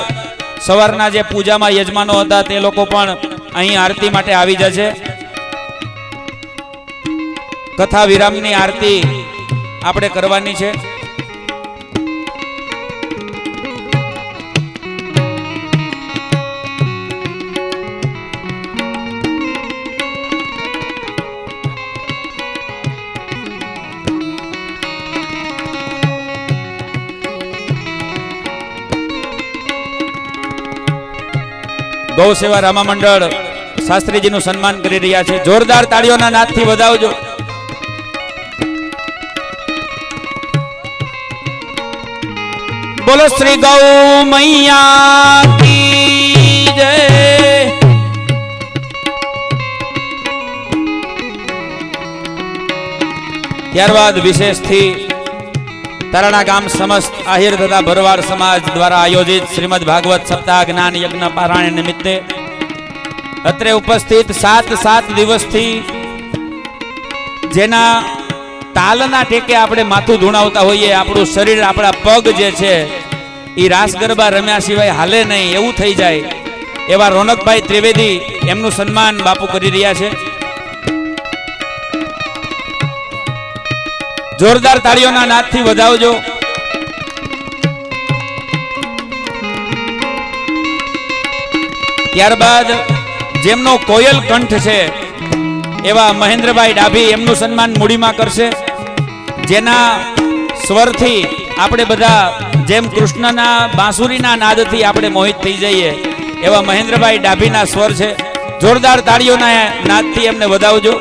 Speaker 2: સવારના જે પૂજામાં યજમાનો હતા તે લોકો પણ અહીં આરતી માટે આવી જશે. કથા વિરામની આરતી આપણે કરવાની છે. ગૌ સેવા રામા મંડળ શાસ્ત્રીજીનું સન્માન કરી રહ્યા છે. જોરદાર તાળીઓના નાદથી વધાવજો. બોલો શ્રી ગૌ મૈયા કી જય. ત્યારબાદ વિશેષથી તારાણા ગામ સમસ્ત આહિર તથા ભરવાડ સમાજ દ્વારા આયોજિત શ્રીમદ ભાગવત સપ્તાહ જ્ઞાન યજ્ઞ પારાયણ નિમિત્તે અત્રે ઉપસ્થિત 7 દિવસથી જેના તાલના ટેકે આપણે માથું ધૂણાવતા હોઈએ, આપણું શરીર, આપણા પગ જે છે એ રાસ ગરબા રમ્યા સિવાય હાલે નહીં એવું થઈ જાય એવા રોનકભાઈ ત્રિવેદી, એમનું સન્માન બાપુ કરી રહ્યા છે. જોરદાર તાળીઓના નાદથી વધાવજો. ત્યારબાદ જેમનો કોયલ કંઠ છે એવા મહેન્દ્રભાઈ ડાભી, એમનું સન્માન મૂડીમાં કરશે. જેના સ્વરથી આપણે બધા જેમ કૃષ્ણના બાંસુરીના નાદથી આપણે મોહિત થઈ જઈએ એવા મહેન્દ્રભાઈ ડાભીના સ્વર છે. જોરદાર તાળીઓના નાદથી એમને વધાવજો.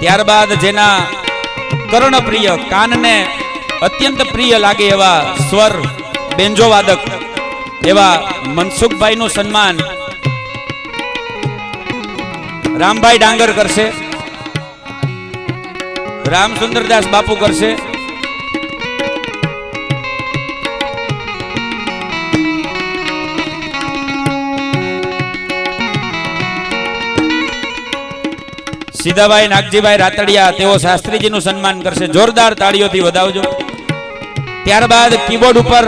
Speaker 2: ત્યારબાદ જેના કર્ણપ્રિય, કાનને અત્યંત પ્રિય લાગે એવા સ્વર બેન્જો વાદક એવા મનસુખભાઈનું સન્માન રામભાઈ ડાંગર કરશે. રામસુંદરદાસ બાપુ કરશે. સીધાભાઈ નાગજીભાઈ રાતડિયા, તેઓ શાસ્ત્રીજીનું સન્માન કરશે. જોરદાર તાળીઓથી વધાવજો. ત્યારબાદ કીબોર્ડ ઉપર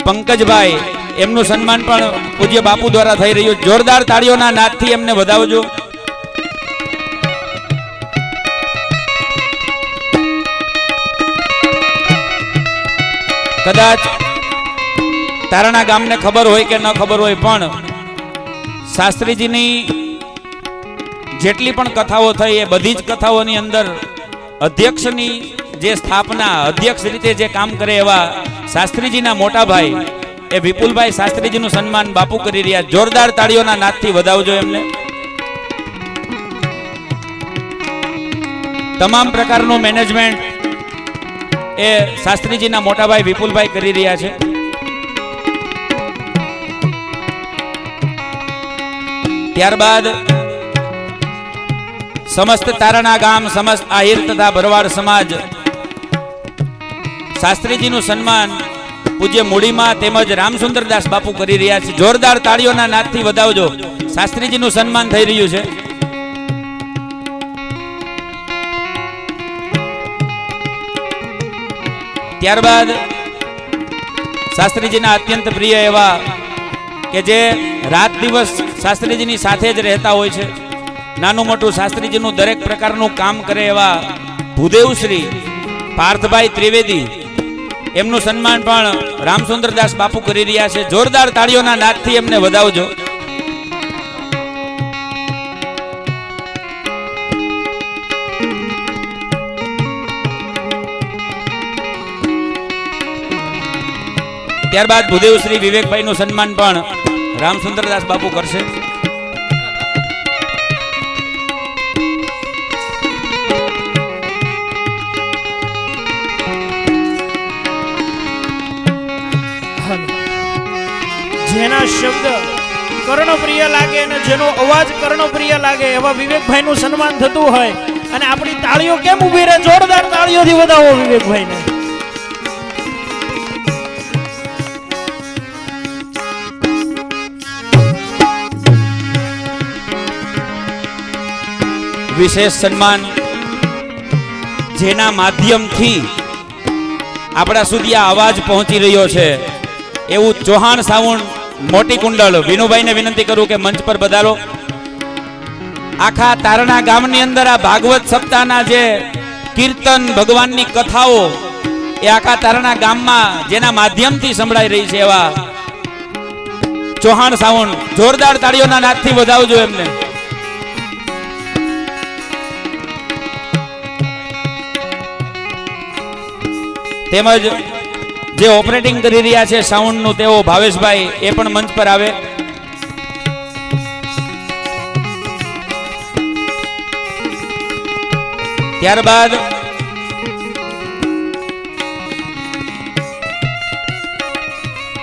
Speaker 2: પંકજભાઈ, એમનું સન્માન પણ પૂજ્ય બાપુ દ્વારા થઈ રહ્યું. જોરદાર તાળીઓના નાદથી એમને વધાવજો. કદાચ તારાણા ગામને ખબર હોય કે ન ખબર હોય, પણ શાસ્ત્રીજીની જેટલી પણ કથાઓ થઈ એ બધી જ કથાઓની અંદર અધ્યક્ષની જે સ્થાપના, અધ્યક્ષ રીતે જે કામ કરે એવા શાસ્ત્રીજીના મોટા ભાઈ એ વિપુલભાઈ શાસ્ત્રીજીનું સન્માન બાપુ કરી રહ્યા. જોરદાર તાળીઓના નાદથી વધાવજો એમને. તમામ પ્રકારનું મેનેજમેન્ટ એ શાસ્ત્રીજીના મોટાભાઈ વિપુલભાઈ કરી રહ્યા છે. ત્યારબાદ સમસ્ત તારણા ગામ, સમસ્ત આહિર તથા ભરવાડ સમાજ શાસ્ત્રીજીનું સન્માન પૂજ્ય મૂડીમાં તેમજ રામસુંદરદાસ બાપુ કરી રહ્યા છે. જોરદાર તાળીઓના નાદથી વધાવજો. શાસ્ત્રીજીનું સન્માન થઈ રહ્યું છે. ત્યારબાદ શાસ્ત્રીજીના અત્યંત પ્રિય એવા કે જે રાત દિવસ શાસ્ત્રીજીની સાથે જ રહેતા હોય છે, નાનું મોટું શાસ્ત્રીજીનું દરેક પ્રકારનું કામ કરે એવા ભૂદેવ શ્રી પાર્થભાઈ ત્રિવેદી, એમનું સન્માન પણ રામસુંદરદાસ બાપુ કરી રહ્યા છે. જોરદાર તાળીઓના નાદથી એમને વધાવજો. ત્યારબાદ ભૂદેવ શ્રી વિવેકભાઈનું સન્માન પણ રામસુંદરદાસ બાપુ કરશે.
Speaker 3: જેના શબ્દ કર્ણપ્રિય લાગે અને જેનો અવાજ કર્ણપ્રિય લાગે એવા વિવેકભાઈનું સન્માન થતું હોય અને આપણી તાળીઓ કેમ ઊભી રહે? જોરદાર તાળીઓથી વધાવો વિવેકભાઈને.
Speaker 2: વિશેષ સન્માન જેના માધ્યમથી આપણા સુધી આ અવાજ પહોંચી રહ્યો છે એવું ચૌહાણ સાઉન્ડ મોટી કુંડળ વિનુભાઈને વિનંતી કરું કે મંચ પર પધારો. આખા તારણા ગામની અંદર આ ભાગવત સપ્તાહના જે કીર્તન, ભગવાનની કથાઓ એ આખા તારણા ગામમાં જેના માધ્યમથી સંભળાઈ રહી છે એવા ચૌહાણ સાઉન્ડ જોરદાર તાળીઓના નાદથી વધાવજો એમને. તેમજ જે ઓપરેટિંગ કરી રહ્યા છે સાઉન્ડનું તેઓ ભાવેશભાઈ, એ પણ મંચ પર આવે. ત્યારબાદ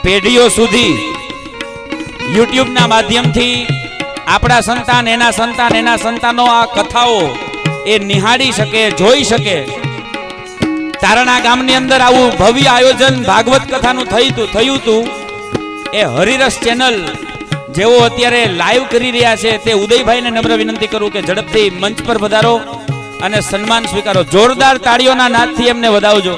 Speaker 2: પેઢીઓ સુધી યુટ્યુબના માધ્યમથી આપણા સંતાન, એના સંતાન, એના સંતાનો આ કથાઓ એ નિહાળી શકે, જોઈ શકે. તારણા ગામની અંદર આવું ભવ્ય આયોજન ભાગવત કથાનું થયું હતું. એ હરિરસ ચેનલ જેઓ અત્યારે લાઈવ કરી રહ્યા છે તે ઉદયભાઈને નમ્ર વિનંતી કરું કે ઝડપથી મંચ પર પધારો અને સન્માન સ્વીકારો. જોરદાર તાળીઓના નાદથી એમને વધાવજો.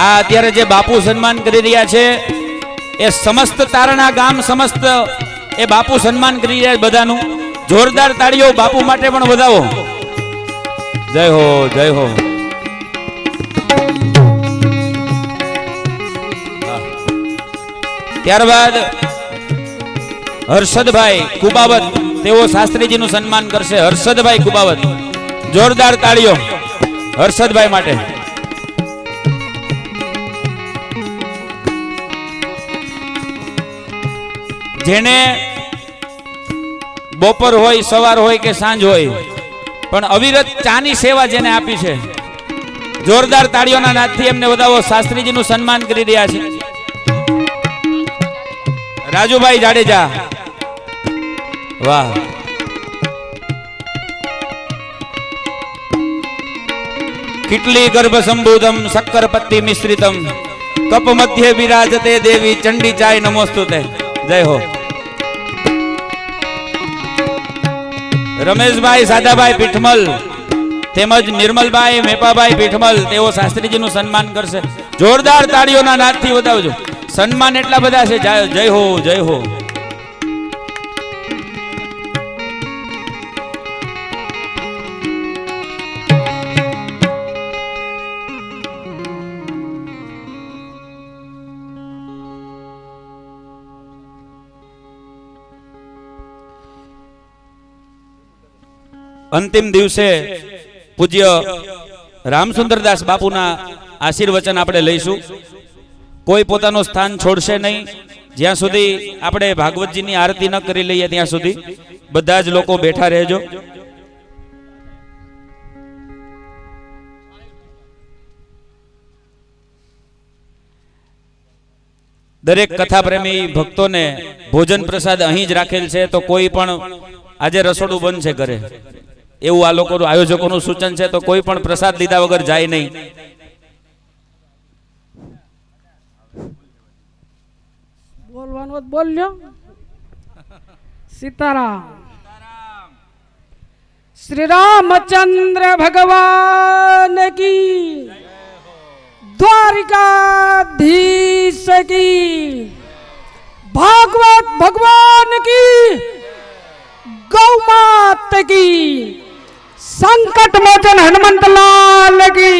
Speaker 2: આ અત્યારે જે બાપુ સન્માન કરી રહ્યા છે એ સમસ્ત તારણા ગામ, સમસ્ત એ બાપુ સન્માન કરી રહ્યા છે બધાનું. જોરદાર તાળીઓ બાપુ માટે પણ વધાવો. જય હો, જય હો. ત્યારબાદ હર્ષદભાઈ કુબાવત, તેઓ શાસ્ત્રીજીનું સન્માન કરશે. હર્ષદભાઈ કુબાવત, જોરદાર તાળીઓ હર્ષદભાઈ માટે. જેને બપોર હોય, સવાર હોય કે સાંજ હોય પણ અવિરત ચાની સેવા જેને આપી છે, જોરદાર તાળીઓના નાદથી એમને વધાવો. શાસ્ત્રીજીનું સન્માન કરી રહ્યા છે રાજુભાઈ જાડેજા. વાહ. કિટલી ગર્ભ સંબુધમ શક્કરપત્તિ મિશ્રિતમ કપ મધ્ય વિરાજતે દેવી ચંડી ચાય નમોસ્તુતે. જય હો. રમેશભાઈ સાદાભાઈ પીઠમલ તેમજ નિર્મલભાઈ મેપાભાઈ પીઠમલ, તેઓ શાસ્ત્રીજીનું સન્માન કરશે. જોરદાર તાળીઓના નાદથી વધાવજો. સન્માન એટલા બધા છે. જય હો, જય હો. અંતિમ દિવસે પૂજ્ય રામસુંદરદાસ બાપુના આશીર્વચન આપણે લઈશું. કોઈ પોતાનું સ્થાન છોડશે નહીં જ્યાં સુધી આપણે ભાગવતજીની આરતી ન કરી લઈએ ત્યાં સુધી. બધા જ લોકો બેઠા રહેજો. દરેક કથા પ્રેમી ભક્તોને ભોજન પ્રસાદ અહીં જ રાખેલ છે, તો કોઈ પણ આજે રસોડું બંધ છે ઘરે એવું આ લોકોનું આયોજકોનું સૂચન છે, તો કોઈ પણ પ્રસાદ લીધા વગર જાય નહીં.
Speaker 4: બોલવાનું બોલ્યો. સીતારામ. શ્રી રામચંદ્ર ભગવાન કી, દ્વારિકાધીશ की, भागवत भगवान की, गौ मात की, संकट मोचन हनुमंत लाल की.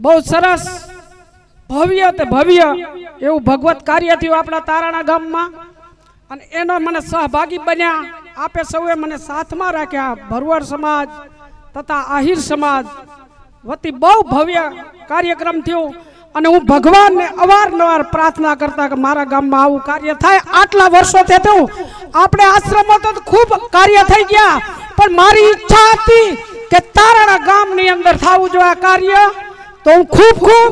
Speaker 4: બહુ સરસ ભવ્ય તે ભવ્ય એવું ભગવત કાર્ય થયું આપણા તારાણા ગામમાં, અને એનો મને સહભાગી બન્યા. આપે સૌએ મને સાથમાં રાખ્યા. ભરવાડ સમાજ તથા આહિર સમાજ વતી બહુ ભવ્ય કાર્યક્રમ થયો, અને હું ભગવાનને અવારનવાર પ્રાર્થના કરતા કે મારા ગામમાં આવું કાર્ય થાય. આટલા વર્ષોથી થયું, આપણે આશ્રમો તો ખૂબ કાર્ય થઈ ગયા, પણ મારી ઈચ્છા હતી કે તારાણા ગામની અંદર થવું જોઈએ આ કાર્ય. તો હું ખૂબ ખૂબ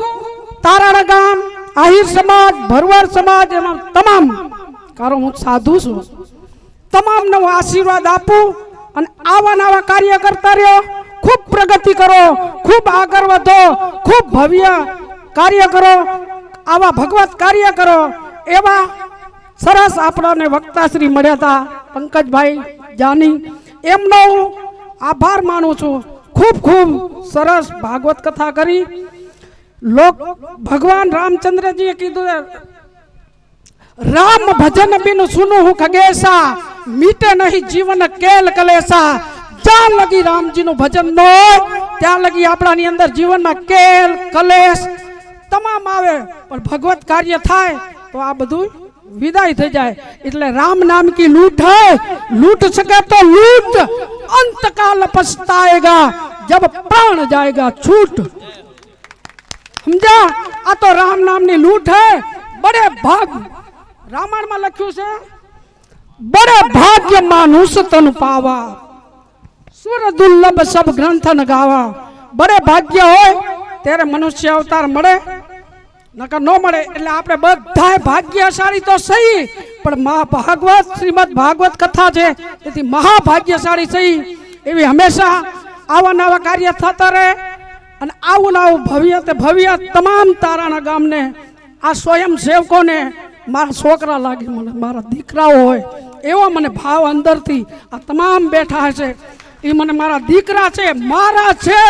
Speaker 4: તારાણા ગામ, આહિર સમાજ, ભરવાડ સમાજ, એમાં તમામ, કારણ હું સાધુ છું, તમામને હું આશીર્વાદ આપું અને આવા નવા કાર્ય કરતા રહ્યો. ખૂબ પ્રગતિ કરો, ખૂબ આગળ વધો, ખૂબ ભવ્ય કાર્ય કરો, આવા ભગવત કાર્ય કરો. એવા સરસ આપણને વક્તાશ્રી મળ્યા હતા પંકજભાઈ જાની, એમનો હું આભાર માનું છું. ખૂબ ખૂબ સરસ ભાગવત કથા કરી. ભગવાન રામચંદ્રજીએ કીધું, રામ ભજન બિન સુનું હું ખગેશા, મીટે નહીં જીવન કેલ કલેશા. જ્યાં લગી રામજીનું ભજન ન હોય ત્યાં લગી આપણાની અંદર જીવનમાં કેલ કલેશ તમામ આવે, પણ ભગવત કાર્ય થાય તો આ બધું વિદાય થઈ જાય. એટલે રામ નામ કી લૂટ હૈ, લૂટ સકે તો લૂટ, અંત काल पछताएगा जब प्राण जाएगा छूट. समझा? आ तो राम नाम ની લૂટ હૈ. बड़े भाग रामायण में लख्યું છે, बड़े भाग्य मानुष तन पावा, सुर दुर्लभ सब ग्रंथ न गावा. बड़े भाग्य હોય ત્યારે મનુષ્ય અવતાર મળે, નકર ન મળે. એટલે આપણે બધાય ભાગ્યશાળી તો સહી, પણ ભાગવત શ્રીમદ ભાગવત કથા છે તેથી મહાભાગ્યશાળી સહી. એવી હંમેશા આવા નવા કાર્ય થતા રહે, અને આવું નવું ભવ્ય તે ભવ્ય તમામ તારાના ગામને, આ સ્વયં સેવકોને મારા છોકરા લાગે, મને મારા દીકરાઓ હોય એવો મને ભાવ અંદરથી આ તમામ બેઠા હશે એ મને મારા દીકરા છે, મારા છે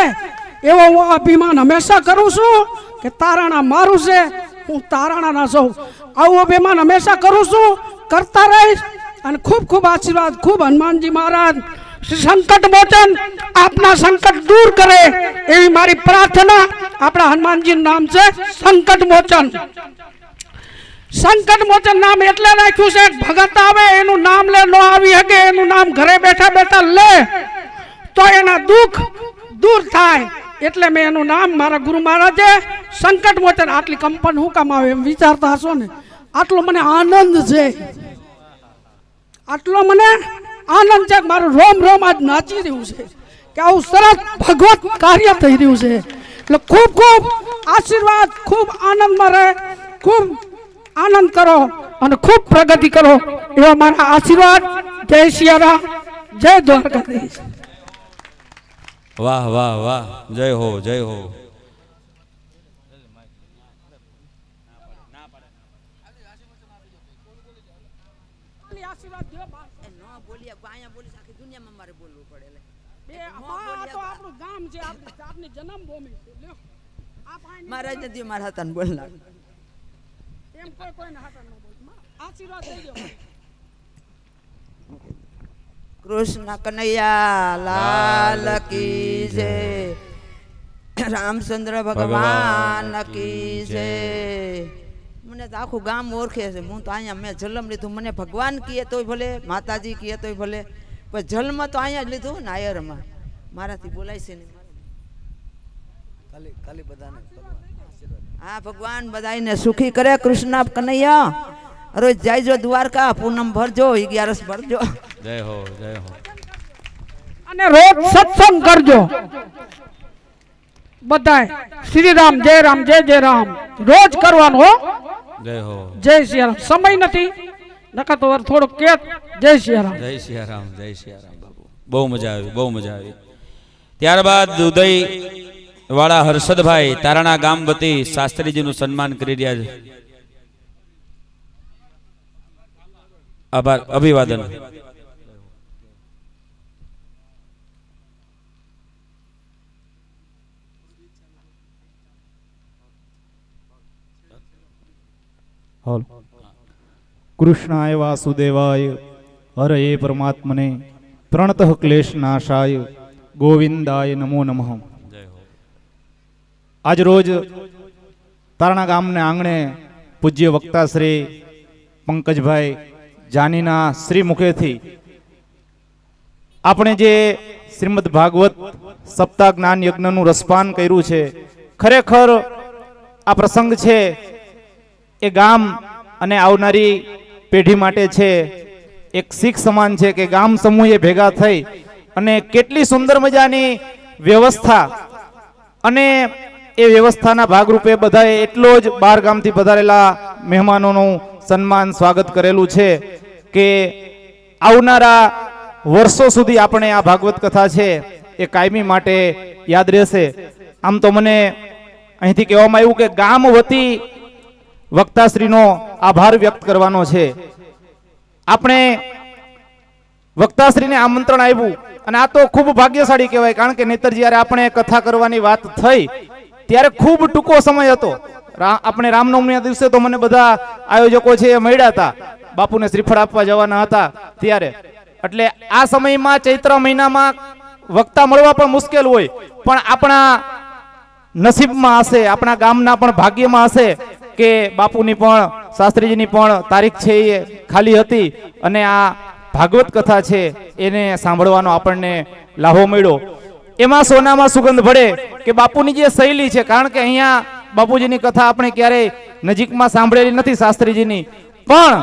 Speaker 4: એવો હું અભિમાન હંમેશા કરું છું કે તારાણા મારું છે, હું તારાણાના છું. આવું અભિમાન હંમેશા કરું છું, કરતા રહીશ. અને ખૂબ ખૂબ આશીર્વાદ, ખૂબ હનુમાનજી મહારાજ સંકટ મોચન આપના સંકટ દૂર કરે એવી મારી પ્રાર્થના. આપણા હનુમાનજીનું નામ છે સંકટ મોચન. સંકટ મોચન નામ એટલે રાખ્યું છે, ભગત આવે એનું નામ લે, ન આવી શકે એનું નામ ઘરે બેઠા બેઠા લે તો એના દુઃખ દૂર થાય. એટલે મેં એનું નામ મારા ગુરુ મહારાજે સંકટ મોચન. આટલી કંપન હું કામ આવે એમ વિચારતા હશો ને. આટલો મને આનંદ છે, આટલો મને આનંદ છે, મારું રોમ રોમ આજ નાચી રહ્યું છે કે આવું સરસ ભગવત કાર્ય થઈ રહ્યું છે. એટલે ખૂબ ખૂબ આશીર્વાદ, ખૂબ આનંદમાં રહે, ખૂબ આનંદ કરો અને ખૂબ પ્રગતિ કરો એવા મારા આશીર્વાદ. જય સિયારામ, જય દ્વારકાધીશ.
Speaker 2: વાહ વાહ વાહ, જય હો જય હો.
Speaker 5: મહારાજ નથી, મારા હતા બોલનાર. કૃષ્ણ કનૈયા લાલ કી જય, રામચંદ્ર ભગવાન કી જય. મને તો આખું ગામ ઓળખે છે. હું તો અહીંયા મેં જન્મ લીધું, મને ભગવાન કીએ તોય ભલે, માતાજી કીએ તોય ભલે, પણ જન્મ તો અહીંયા જ લીધો ને આયરમાં. મારાથી બોલાય છે ને.
Speaker 1: ખાલી બધાને ભગવાન આશીર્વાદ.
Speaker 5: હા ભગવાન બધાને સુખી કરે. કૃષ્ણ કનૈયા રોજ જાયજો દ્વારકા, પૂનમ ભરજો, 11 ભરજો.
Speaker 2: જય હો, જય હો.
Speaker 4: અને રોજ સત્સંગ કરજો બધાય. શ્રી રામ, જય રામ, જય જય રામ રોજ કરવાનું હો.
Speaker 2: જય હો,
Speaker 4: જય સિયારામ. સમય નથી નકર તો થોડુંક કે જય સિયારામ.
Speaker 2: જય સિયારામ, જય સિયારામ બાપુ. બહુ મજા આવી, બહુ મજા આવી. ત્યારબાદ ઉદય વાળા હર્ષદભાઈ તારાણા ગામ વતી શાસ્ત્રીજીનું સન્માન કરી રહ્યા છે. આભાર, અભિવાદન.
Speaker 6: કૃષ્ણાય વાસુદેવાય હરે પરમાત્મને પ્રણતઃ ક્લેશનાશાય ગોવિંદાય નમો નમઃ. આજ રોજ તારણા ગામને આંગણે પૂજ્ય વક્તા શ્રી પંકજભાઈ જાનીના શ્રી મુખેથી આપણે જે શ્રીમદ ભાગવત સપ્તાહ જ્ઞાન યજ્ઞનું રસપાન કર્યું છે. ખરેખર આ પ્રસંગ છે એ ગામ અને આવનારી પેઢી માટે છે એક શીખ સમાન છે કે ગામ સમૂહે ભેગા થઈ અને કેટલી સુંદર મજાની વ્યવસ્થા અને એ વ્યવસ્થાના ભાગરૂપે બધાએ એટલો જ બહાર ગામથી પધારેલા મહેમાનોનું સન્માન સ્વાગત કરેલું છે કે આવનારા વર્ષો સુધી આપણે આ ભાગવત કથા છે એ કાયમી માટે યાદ રહેશે. આમ તો મને અહીંથી કહેવામાં આવ્યું કે ગામ વતી વક્તાશ્રીનો આભાર વ્યક્ત કરવાનો છે. આપણે વક્તાશ્રીને આમંત્રણ આવ્યું અને આ તો ખૂબ ભાગ્યશાળી કહેવાય, કારણ કે નહીતર જ્યારે આપણે કથા કરવાની વાત થઈ ત્યારે ખૂબ ટૂંકો સમય હતો. આપણે રામનવમીના દિવસે તો મને બધા આયોજકો છે એ મળ્યા હતા, બાપુને શ્રીફળ આપવા જવાના હતા ત્યારે. એટલે આ સમયમાં ચૈત્ર મહિનામાં વક્તા મળવા પણ મુશ્કેલ હોય, પણ આપણા નસીબમાં હશે, આપણા ગામના પણ ભાગ્યમાં હશે કે બાપુની પણ શાસ્ત્રીજીની પણ તારીખ છે એ ખાલી હતી અને આ ભાગવત કથા છે એને સાંભળવાનો આપણને લાભો મળ્યો. એમાં સોનામાં સુગંધ ભળે કે બાપુની જે શૈલી છે, કારણ કે અહીંયા બાપુજીની કથા આપણે ક્યારેય નજીકમાં સાંભળેલી નથી શાસ્ત્રીજીની, પણ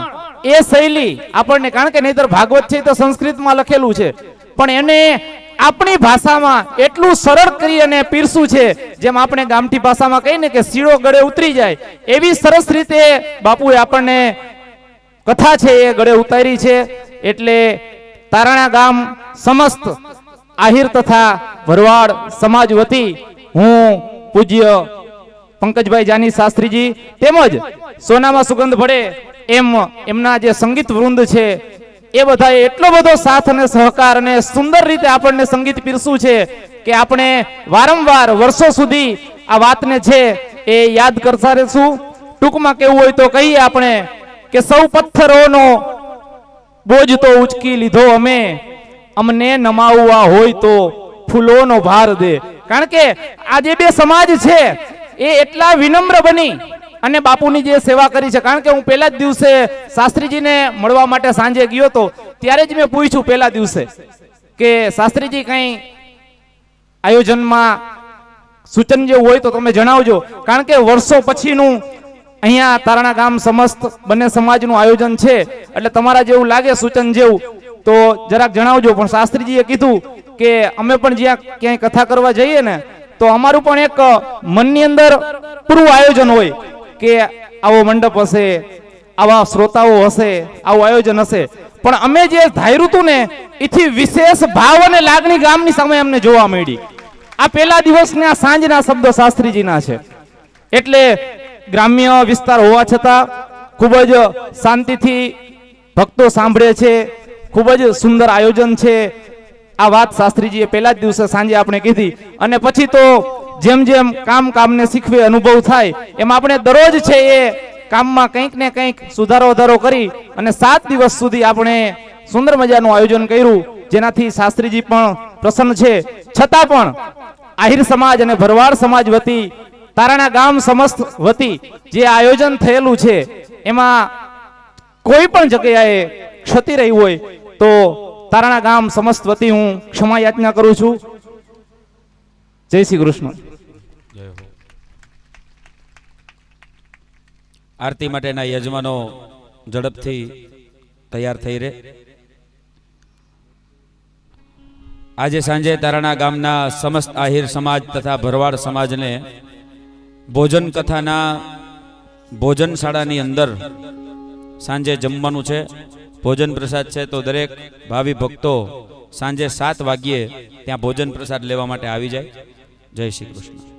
Speaker 6: એ શૈલી આપણને, કારણ કે નહીતર ભાગવત છે તો સંસ્કૃતમાં લખેલું છે, પણ એને આપણી ભાષામાં એટલું સરળ કરી અને પીરસું છે, જેમ આપણે ગામઠી ભાષામાં કહીએ ને કે શીળો ગળે ઉતરી જાય, એવી સરસ રીતે બાપુએ આપણને કથા છે એ ગળે ઉતારી છે. એટલે તારાણા ગામ સમસ્ત આહિર તથા ભરવાડ સમાજ વતી હું પૂજ્ય પંકજભાઈ જાની શાસ્ત્રીજી તેમજ સોનામાં સુગંધ ભળે એમ એમના જે સંગીત વૃંદ છે એ બધાએ એટલો બધો સાથ અને સહકાર અને સુંદર રીતે આપણને સંગીત પીરસું છે કે આપણે વારંવાર વર્ષો સુધી આ વાતને છે એ યાદ કરતા રહેશું. ટૂંકમાં કેવું હોય તો કહીએ આપણે કે સૌ પથ્થરોનો બોજ તો ઉચકી લીધો અમે, અમને નમાવવા હોય તો ફૂલોનો ભાર દે. કારણ કે આ જે બે સમાજ છે એ એટલા વિનમ્ર બની અને બાપુની જે સેવા કરી છે. કારણ કે હું પહેલા જ દિવસે શાસ્ત્રીજીને મળવા માટે સાંજે ગયો હતો, ત્યારે જ મેં પૂછ્યું પહેલા દિવસે કે શાસ્ત્રીજી કંઈ આયોજનમાં સૂચન જેવું હોય તો તમે જણાવજો, કારણ કે વર્ષો પછીનું અહીંયા તારાણા ગામ સમસ્ત બંને સમાજનું આયોજન છે, એટલે તમારા જેવું લાગે સૂચન જેવું તો જરાક જણાવજો. પણ શાસ્ત્રીજીએ કીધું કે અમે પણ જ્યાં ક્યાંય કથા કરવા જઈએ ને તો અમારું પણ એક મનની અંદર પૂરું આયોજન હોય કે આવો મંડપ હશે, આવા શ્રોતાઓ હશે, આવું આયોજન હશે, પણ અમે જે ધાર્યું હતું ને એથી વિશેષ ભાવ અને લાગણી ગામની સામે અમને જોવા મળી. આ પહેલા દિવસને આ સાંજના શબ્દો શાસ્ત્રીજીના છે. એટલે ગ્રામ્ય વિસ્તાર હોવા છતાં ખૂબ જ શાંતિથી ભક્તો સાંભળે છે, ખૂબ જ સુંદર આયોજન છે. આ વાત શાસ્ત્રીજીએ પહેલા જ દિવસે સાંજે આપણે કીધી અને પછી તો જેમ જેમ કામને શીખવે અનુભવ થાય એમ આપણે દરરોજ છે એ કામમાં કંઈક ને કંઈક સુધારો વધારો કરી અને 7 દિવસ સુધી આપણે સુંદર મજાનું આયોજન કર્યું, જેનાથી શાસ્ત્રીજી પણ પ્રસન્ન છે. છતાં પણ આહિર સમાજ અને ભરવાડ સમાજ વતી તારાણા ગામ સમસ્ત વતી જે આયોજન થયેલું છે એમાં કોઈ પણ જગ્યાએ ક્ષતિ રહી હોય તો તારાણા ગામ સમસ્ત વતી હું ક્ષમા યાચના કરું છું. જય શ્રી કૃષ્ણ.
Speaker 2: આરતી માટેના યજમાનો ઝડપથી તૈયાર થઈ રહે. આજે સાંજે તારાણા ગામના સમસ્ત આહિર સમાજ તથા ભરવાડ સમાજને ભોજન કથાના ભોજનશાળાની અંદર સાંજે જમવાનું છે. ભોજન પ્રસાદ છે તો દરેક ભાવિ ભક્તો સાંજે 7 વાગ્યે ત્યાં ભોજન પ્રસાદ લેવા માટે આવી જાય. જય શ્રી કૃષ્ણ.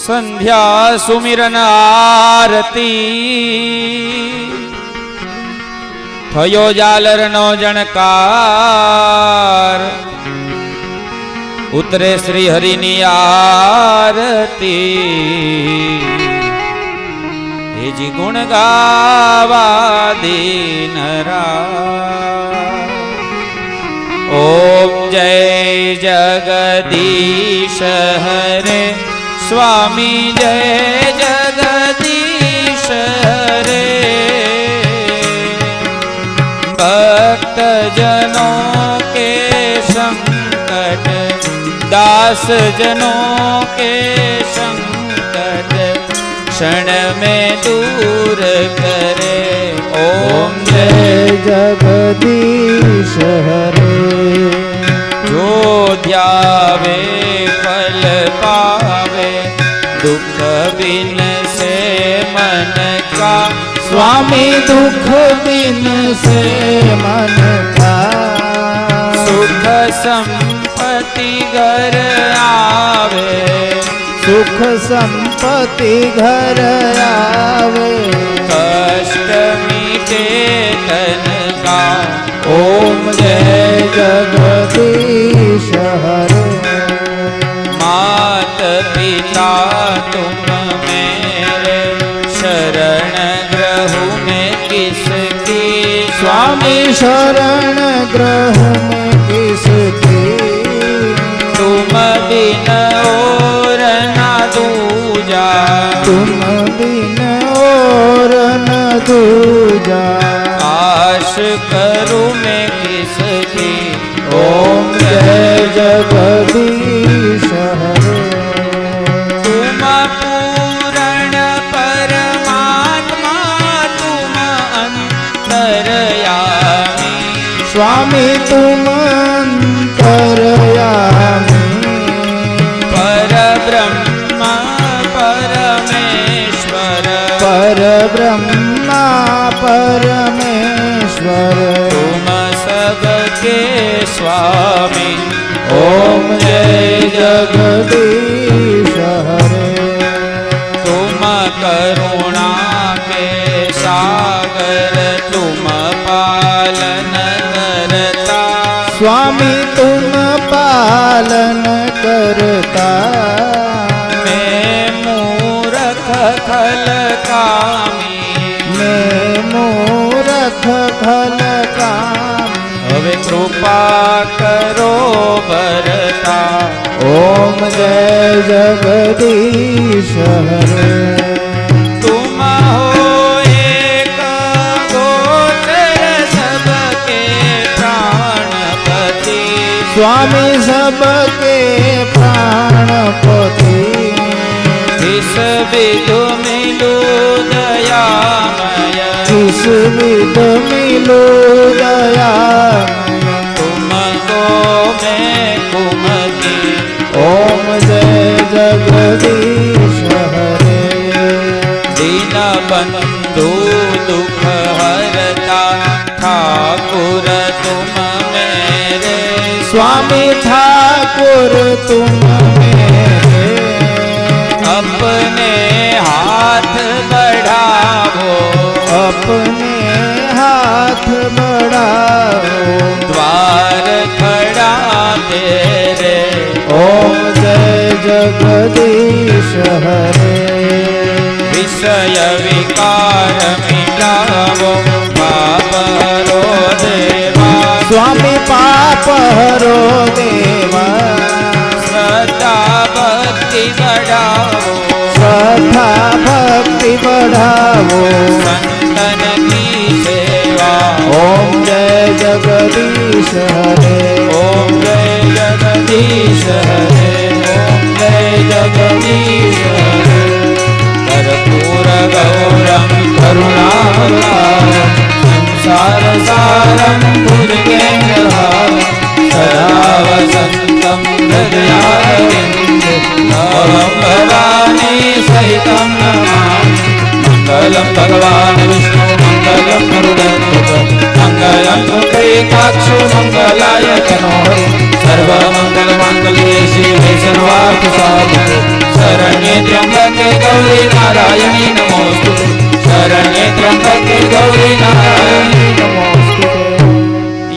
Speaker 2: સંધ્યા સુમિરન આરતી થયો જાલરનો જણકાર ઉતરે શ્રી હરિની આરતી એજી ગુણ ગાવા દીનરા. ઓમ જય જગદીશ હરે स्वामी जय जगदीश रे. भक्त जनों के संकट दास जनों के संकट क्षण में दूर करे. ओम जय जगदीश हरे. जो ध्यावे फल पावे दुख बिन से मन का. स्वामी दुख बिन से मन का. सुख संपत्ति घर आवे सुख संपत्ति घर आवे. कष्ट मीटे तन का. ओम जय जगदीश हरे. मात पिता तुम मेरे शरण ग्रह में किसकी. स्वामी शरण ग्रह में किसकी. तुम बिन और ना दूजा तुम बिन और न दूजा. आश करूं मैं किसकी. ओम जय जगदीश हरे. तुम पूर्ण परमात्मा तुम अंतरयामी. स्वामी तुम अंतरयामी. परब्रह्म परमेश्वर परब्रह्म परमेश्वर. तुम सबके स्वामी. ओम जय जगदीश हरे. तुम करुणा के सागर तुम पालन करता. स्वामी तुम पालन करता. मैं मूर्ख खल कामी. मैं मूर्ख खल कामी. હવે કૃપા કરો ભરતા. ઓમ જય જગદીશ હરે. તુમ હો એક ગોચર સબકે પ્રાણપતિ. સ્વામી સબકે પ્રાણપતિ. ઇસ વિધુ મિલુ દયામય. इस विध मिलो दया. तुमको मैं कुमति. ओम जय जगदीश हरे. दीन बंधु दुख हरता
Speaker 6: और तुम मेरे,
Speaker 2: अपने हाथ बढ़ावो,
Speaker 6: अपने हाथ बढ़ाओ,
Speaker 2: द्वार खड़ा तेरे,
Speaker 6: ओम जय जगदीश हरे।
Speaker 2: विषय विकार मिटावो, पाप हरो देवा,
Speaker 6: स्वामी पाप हरो देवा,
Speaker 2: श्रद्धा भक्ति बढ़ावो,
Speaker 6: श्रद्धा भक्ति बढ़ाओ,
Speaker 2: संतन की सेवा,
Speaker 6: ओम जय जगदीश हरे,
Speaker 2: ओम जय जगदीश हरे, ओम जय जगदीश हरे। कर्पूर गौरम करुणावतारम, संसार सारम भुजगेन्द्रहारम, सदा वसन्तं हृदयारविन्दे, भवं भवानी सहितं नमामि। मङ्गलं भगवान् विष्णु, मङ्गलं गरुडध्वज, मङ्गलं पुण्डरीकाक्षो, मङ्गलाय तनोहरि, सर्वमङ्गलमाङ्गल्ये शिवे सर्वार्थसाधिके, शरण्ये त्र्यम्बके गौरी नारायणी नमोस्तुते, शरण्ये त्र्यम्बके गौरी नारायणी नमोस्तुते।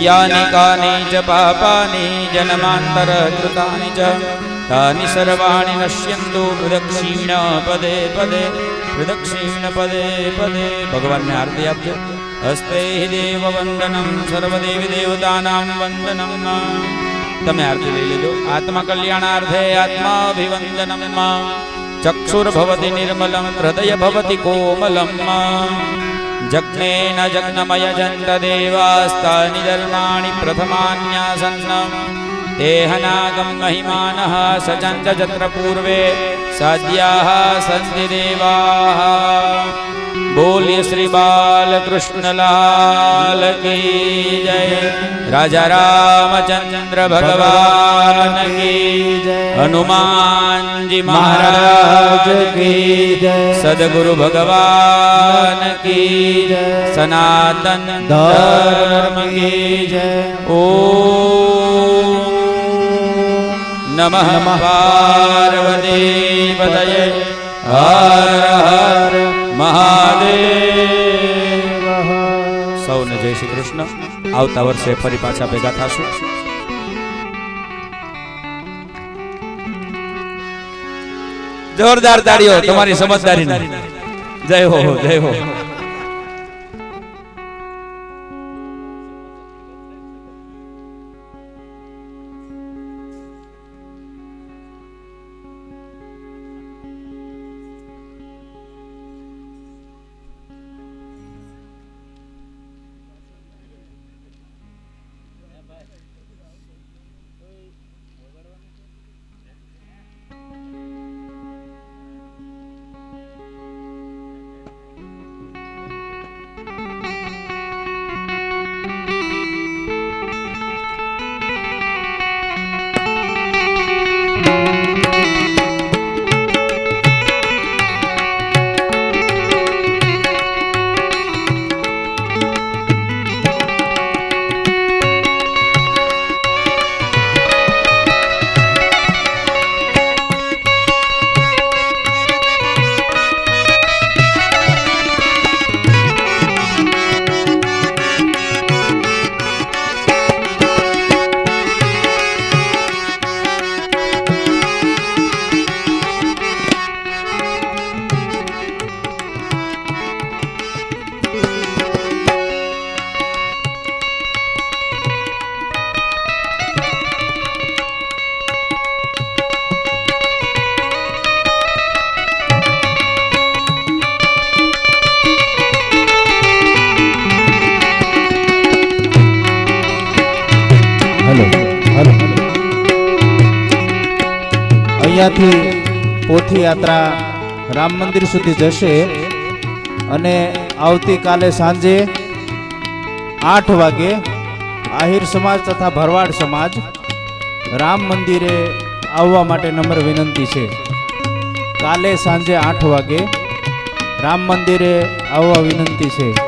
Speaker 2: यानि कानि च पापानि जन्मान्तरकृतानि च तानि सर्वाणि नश्यन्तु प्रदक्षिण पदे पदे, प्रदक्षिण पदे पदे। भगवान ने आरती आपजो। हस्ते देव वंदनम, सर्वदेवी देवतानां वंदनम। तमे आरती लई लेजो। आत्मा कल्याणार्थे आत्माभिवंदनम। चक्षुर्भवति निर्मलं, हृदय भवति कोमलं। जग्नेन जग्नमयजन्त देवास्तानि धर्माणि प्रथमान्यासन्। तेहनागं महिमानः सजन्त जत्र पूर्वे साध्याः सन्ति देवाः। बोलिए श्री बालकृष्ण लाल की जय। राजा रामचंद्र भगवान की जय। हनुमान जी महाराज की जय। सदगुरु भगवान की जय। सनातन धर्म की जय। ओम नमः पार्वती पतये। हर हर महादेव। સૌને જય શ્રી કૃષ્ણ। આવતા વર્ષે ફરી પાછા ભેગા થાશું। જોરદાર તાળીઓ તમારી સમજદારીને। જય હો, જય હો।
Speaker 6: અહીંયાથી પોથી યાત્રા રામ મંદિર સુધી જશે અને આવતીકાલે સાંજે 8 વાગે આહિર સમાજ તથા ભરવાડ સમાજ રામ મંદિરે આવવા માટે નમ્ર વિનંતી છે। કાલે સાંજે 8 વાગે રામ મંદિરે આવવા વિનંતી છે।